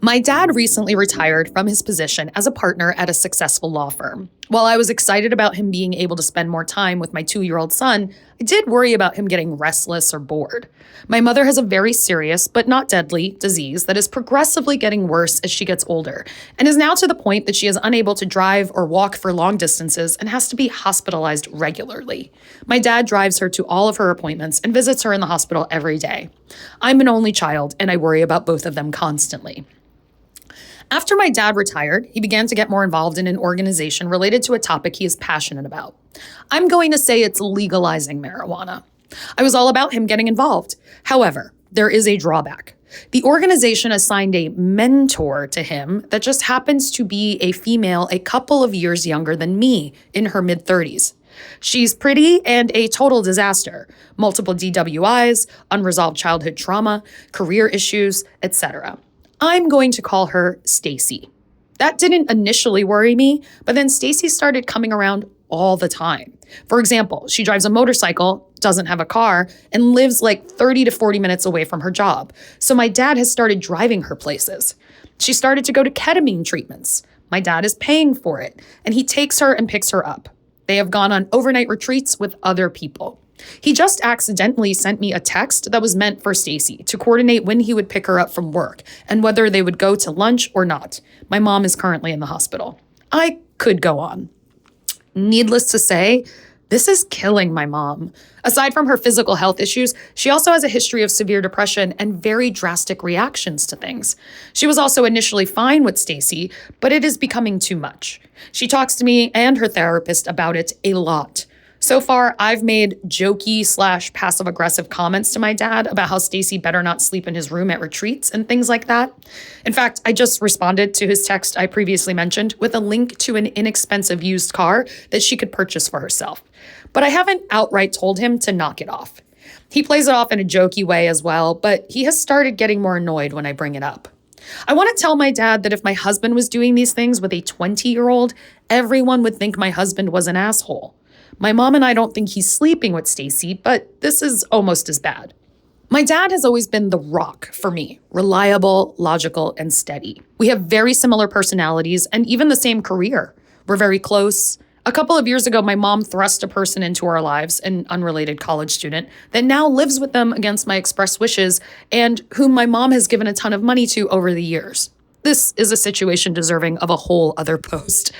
My dad recently retired from his position as a partner at a successful law firm. While I was excited about him being able to spend more time with my 2-year-old son, I did worry about him getting restless or bored. My mother has a very serious, but not deadly, disease that is progressively getting worse as she gets older, and is now to the point that she is unable to drive or walk for long distances and has to be hospitalized regularly. My dad drives her to all of her appointments and visits her in the hospital every day. I'm an only child, and I worry about both of them constantly. After my dad retired, he began to get more involved in an organization related to a topic he is passionate about. I'm going to say it's legalizing marijuana. I was all about him getting involved. However, there is a drawback. The organization assigned a mentor to him that just happens to be a female a couple of years younger than me, in her mid-30s. She's pretty and a total disaster. Multiple DWIs, unresolved childhood trauma, career issues, etc. I'm going to call her Stacy. That didn't initially worry me, but then Stacy started coming around all the time. For example, she drives a motorcycle, doesn't have a car, and lives like 30 to 40 minutes away from her job. So my dad has started driving her places. She started to go to ketamine treatments. My dad is paying for it, and he takes her and picks her up. They have gone on overnight retreats with other people. He just accidentally sent me a text that was meant for Stacy to coordinate when he would pick her up from work and whether they would go to lunch or not. My mom is currently in the hospital. I could go on. Needless to say, this is killing my mom. Aside from her physical health issues, she also has a history of severe depression and very drastic reactions to things. She was also initially fine with Stacy, but it is becoming too much. She talks to me and her therapist about it a lot. So far, I've made jokey/passive-aggressive comments to my dad about how Stacy better not sleep in his room at retreats and things like that. In fact, I just responded to his text I previously mentioned with a link to an inexpensive used car that she could purchase for herself. But I haven't outright told him to knock it off. He plays it off in a jokey way as well, but he has started getting more annoyed when I bring it up. I want to tell my dad that if my husband was doing these things with a 20-year-old, everyone would think my husband was an asshole. My mom and I don't think he's sleeping with Stacy, but this is almost as bad. My dad has always been the rock for me, reliable, logical, and steady. We have very similar personalities and even the same career. We're very close. A couple of years ago, my mom thrust a person into our lives, an unrelated college student, that now lives with them against my express wishes and whom my mom has given a ton of money to over the years. This is a situation deserving of a whole other post.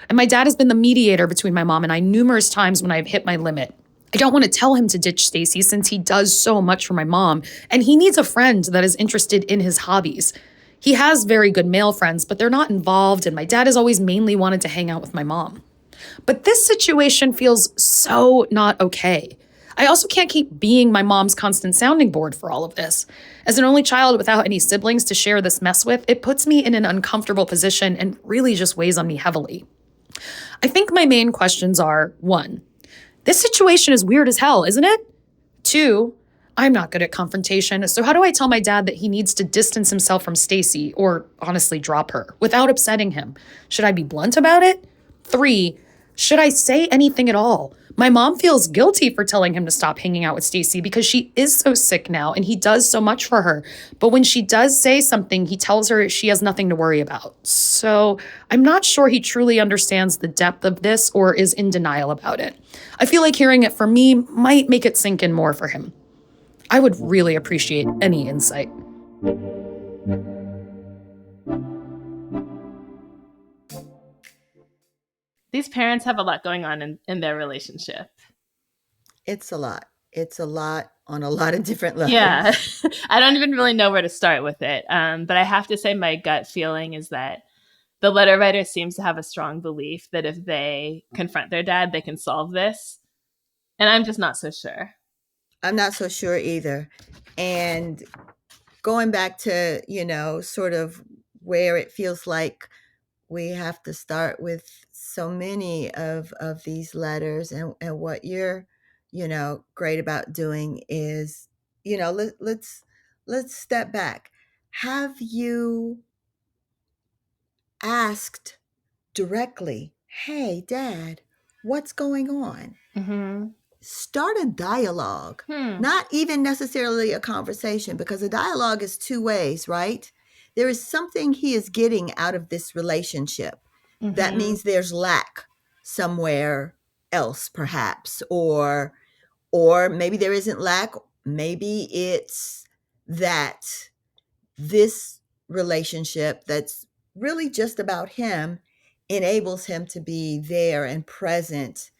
And my dad has been the mediator between my mom and I numerous times when I've hit my limit. I don't want to tell him to ditch Stacy since he does so much for my mom, and he needs a friend that is interested in his hobbies. He has very good male friends, but they're not involved, and my dad has always mainly wanted to hang out with my mom. But this situation feels so not okay. I also can't keep being my mom's constant sounding board for all of this. As an only child without any siblings to share this mess with, it puts me in an uncomfortable position and really just weighs on me heavily. I think my main questions are, 1, this situation is weird as hell, isn't it? 2, I'm not good at confrontation, so how do I tell my dad that he needs to distance himself from Stacy, or honestly drop her, without upsetting him? Should I be blunt about it? 3, should I say anything at all? My mom feels guilty for telling him to stop hanging out with Stacy because she is so sick now and he does so much for her. But when she does say something, he tells her she has nothing to worry about. So I'm not sure he truly understands the depth of this or is in denial about it. I feel like hearing it from me might make it sink in more for him. I would really appreciate any insight. These parents have a lot going on in their relationship. It's a lot. It's a lot on a lot of different levels. Yeah. I don't even really know where to start with it. But I have to say my gut feeling is that the letter writer seems to have a strong belief that if they confront their dad, they can solve this. And I'm just not so sure. I'm not so sure either. And going back to, sort of where it feels like we have to start with so many of these letters, and what you're, great about doing is, let's step back. Have you asked directly, hey, Dad, what's going on? Mm-hmm. Start a dialogue, not even necessarily a conversation, because a dialogue is two ways, right? There is something he is getting out of this relationship. Mm-hmm. That means there's lack somewhere else, perhaps, or maybe there isn't lack. Maybe it's that this relationship that's really just about him enables him to be there and present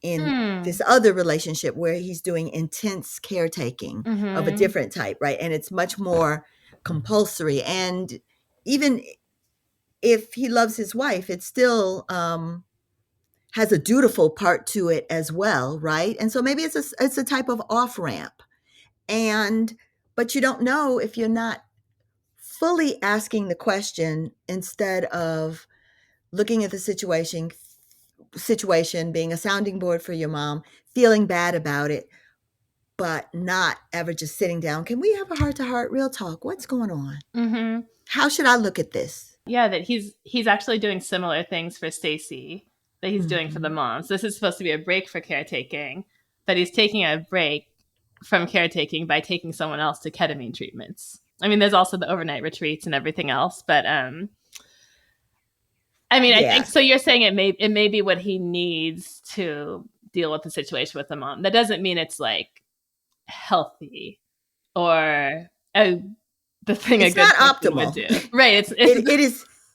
in this other relationship where he's doing intense caretaking of a different type, right? And it's much more compulsory. And even if he loves his wife, it still has a dutiful part to it as well, right? And so maybe it's a type of off-ramp. But you don't know if you're not fully asking the question instead of looking at the situation, being a sounding board for your mom, feeling bad about it, but not ever just sitting down. Can we have a heart-to-heart real talk? What's going on? Mm-hmm. How should I look at this? Yeah, that he's actually doing similar things for Stacy that he's doing for the moms. This is supposed to be a break for caretaking, but he's taking a break from caretaking by taking someone else to ketamine treatments. I mean, there's also the overnight retreats and everything else, but I mean, I think so. You're saying it may be what he needs to deal with the situation with the mom. That doesn't mean it's like healthy or the thing it's a good not person optimal. would do. Right.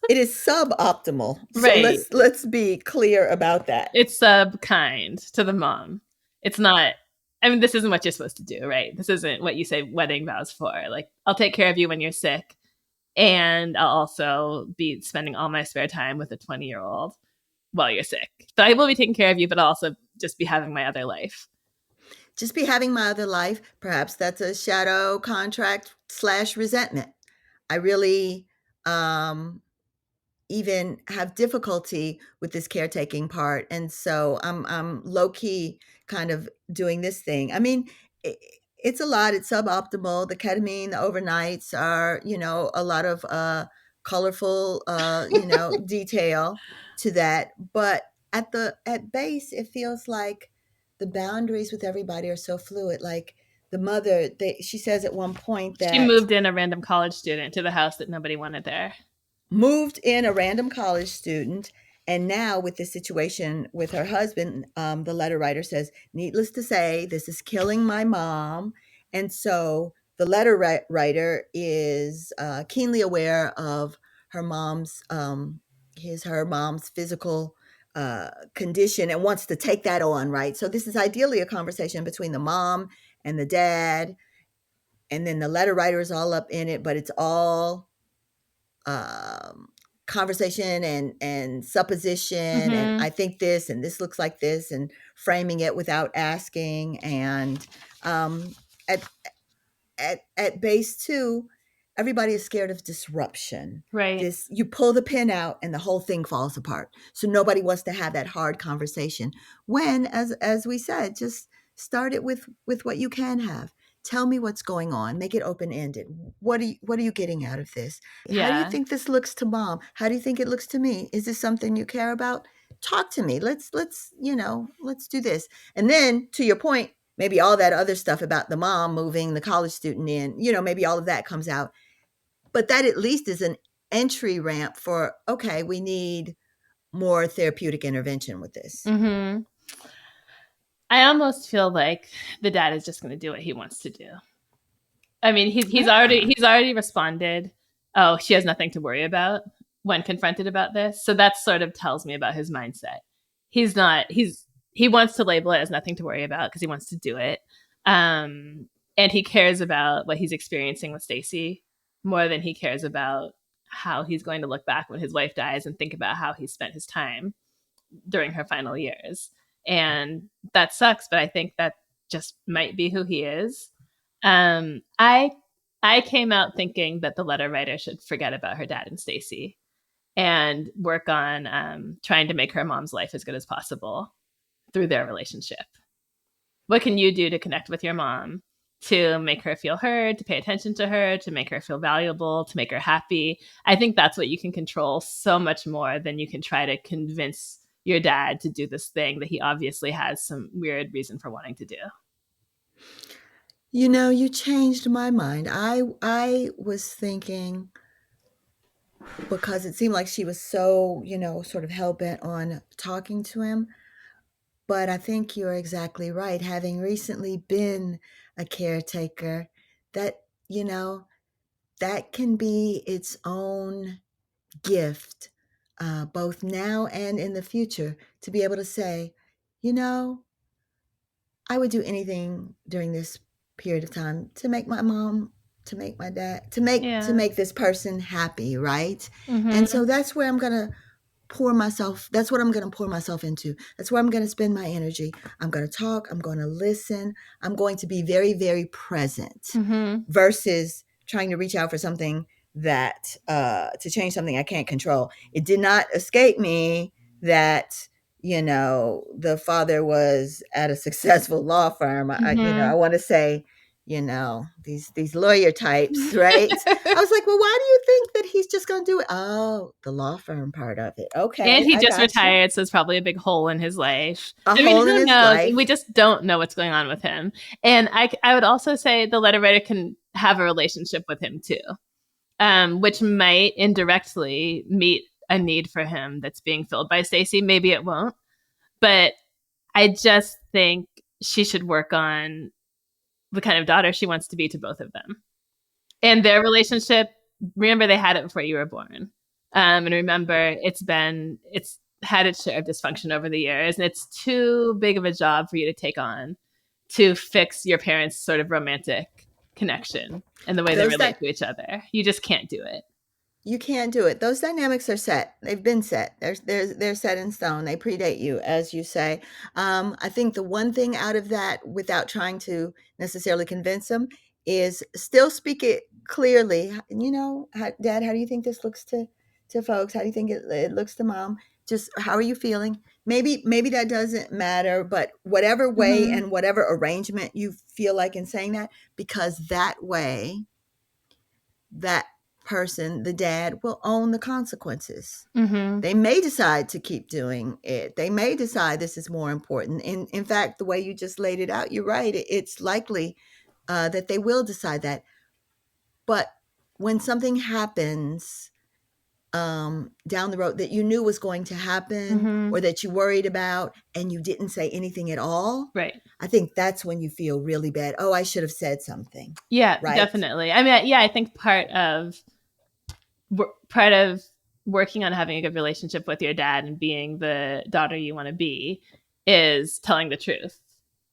It is suboptimal. Right. So let's be clear about that. It's sub-kind to the mom. It's not, I mean, this isn't what you're supposed to do, right? This isn't what you say wedding vows for. Like, I'll take care of you when you're sick, and I'll also be spending all my spare time with a 20-year-old while you're sick. So I will be taking care of you, but I'll also just be having my other life. Just be having my other life. Perhaps that's a shadow contract / resentment. I really even have difficulty with this caretaking part. And so I'm low key kind of doing this thing. I mean, it's a lot. It's suboptimal. The ketamine, the overnights are, a lot of colorful, detail to that. But at base, it feels like the boundaries with everybody are so fluid. Like the mother, she says at one point that she moved in a random college student to the house that nobody wanted there. Moved in a random college student. And now with this situation with her husband, the letter writer says, needless to say, this is killing my mom. And so the letter writer is keenly aware of her mom's physical condition and wants to take that on, right? So this is ideally a conversation between the mom and the dad. And then the letter writer is all up in it, but it's all conversation and supposition, and I think this and this looks like this, and framing it without asking. And at base too, everybody is scared of disruption. Right. You pull the pin out and the whole thing falls apart. So nobody wants to have that hard conversation. When, as we said, just start it with what you can have. Tell me what's going on. Make it open-ended. What are you getting out of this? Yeah. How do you think this looks to mom? How do you think it looks to me? Is this something you care about? Talk to me. Let's do this. And then to your point, maybe all that other stuff about the mom moving the college student in, maybe all of that comes out. But that at least is an entry ramp for, okay, we need more therapeutic intervention with this. Mm-hmm. I almost feel like the dad is just going to do what he wants to do. I mean, he's already responded. Oh, she has nothing to worry about when confronted about this. So that sort of tells me about his mindset. He wants to label it as nothing to worry about because he wants to do it. And he cares about what he's experiencing with Stacy more than he cares about how he's going to look back when his wife dies and think about how he spent his time during her final years. And that sucks, but I think that just might be who he is. I came out thinking that the letter writer should forget about her dad and Stacy and work on trying to make her mom's life as good as possible through their relationship. What can you do to connect with your mom, to make her feel heard, to pay attention to her, to make her feel valuable, to make her happy? I think that's what you can control so much more than you can try to convince your dad to do this thing that he obviously has some weird reason for wanting to do. You changed my mind. I was thinking, because it seemed like she was so, sort of hell-bent on talking to him. But I think you're exactly right. Having recently been a caretaker, that, that can be its own gift, both now and in the future, to be able to say, I would do anything during this period of time to make my mom, to make my dad, to make this person happy, right? Mm-hmm. And so that's where I'm going to that's what I'm going to pour myself into. That's where I'm going to spend my energy. I'm going to talk. I'm going to listen. I'm going to be very, very present, versus trying to reach out for something that to change something I can't control. It did not escape me that, the father was at a successful law firm. I want to say, these lawyer types, right? I was like, well, why do you think that he's just going to do it? Oh, the law firm part of it. Okay. And he I just gotcha. retired, so it's probably a big hole in his life. Hole in who his knows? life. We just don't know what's going on with him. And I would also say the letter writer can have a relationship with him too, which might indirectly meet a need for him that's being filled by Stacey. Maybe it won't. But I just think she should work on the kind of daughter she wants to be to both of them. And their relationship, remember, they had it before you were born. And remember, it's had its share of dysfunction over the years. And it's too big of a job for you to take on to fix your parents' sort of romantic connection and the way they relate to each other. You just can't do it. You can't do it. Those dynamics are set. They've been set. They're set in stone. They predate you, as you say. I think the one thing out of that, without trying to necessarily convince them, is still speak it clearly. Dad, how do you think this looks to folks? How do you think it looks to Mom? Just how are you feeling? Maybe that doesn't matter, but whatever way and whatever arrangement you feel like in saying that, because that way, that person, the dad, will own the consequences. They may decide to keep doing it. They may decide this is more important. In fact, the way you just laid it out, you're right. It's likely that they will decide that. But when something happens down the road that you knew was going to happen or that you worried about and you didn't say anything at all, right? I think that's when you feel really bad. Oh, I should have said something. Yeah, right? Definitely. I mean, I think part of working on having a good relationship with your dad and being the daughter you want to be is telling the truth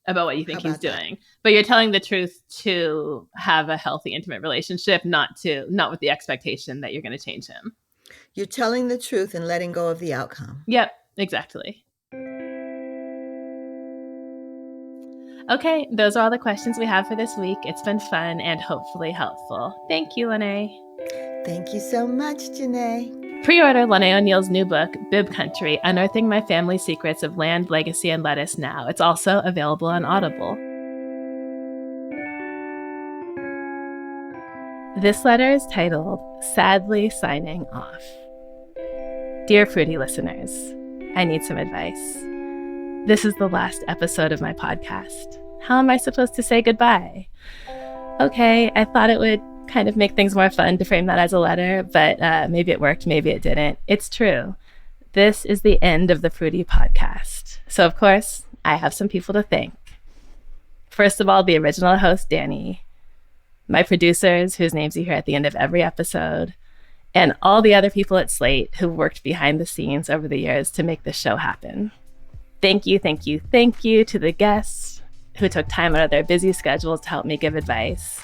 about what you think he's doing. But you're telling the truth to have a healthy, intimate relationship, not with the expectation that you're going to change him. You're telling the truth and letting go of the outcome. Yep, exactly. Okay, those are all the questions we have for this week. It's been fun and hopefully helpful. Thank you, Lonnae. Thank you so much, Jenée. Pre-order Lonnae O'Neal's new book, Bibb Country, Unearthing My Family Secrets of Land, Legacy, and Lettuce now. It's also available on Audible. This letter is titled, Sadly Signing Off. Dear Fruity listeners, I need some advice. This is the last episode of my podcast. How am I supposed to say goodbye? Okay, I thought it would kind of make things more fun to frame that as a letter, but maybe it worked, maybe it didn't. It's true. This is the end of the Fruity podcast. So, of course, I have some people to thank. First of all, the original host, Danny, my producers, whose names you hear at the end of every episode, and all the other people at Slate who worked behind the scenes over the years to make this show happen. Thank you, thank you, thank you to the guests who took time out of their busy schedules to help me give advice.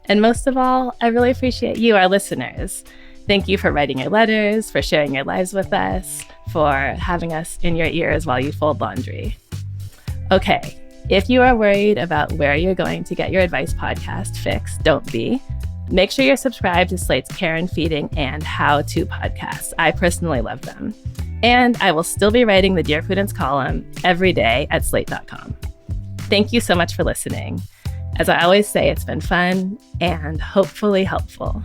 And most of all, I really appreciate you, our listeners. Thank you for writing your letters, for sharing your lives with us, for having us in your ears while you fold laundry. Okay, if you are worried about where you're going to get your advice podcast fix, don't be. Make sure you're subscribed to Slate's Care and Feeding and How To podcasts. I personally love them. And I will still be writing the Dear Prudence column every day at slate.com. Thank you so much for listening. As I always say, it's been fun and hopefully helpful.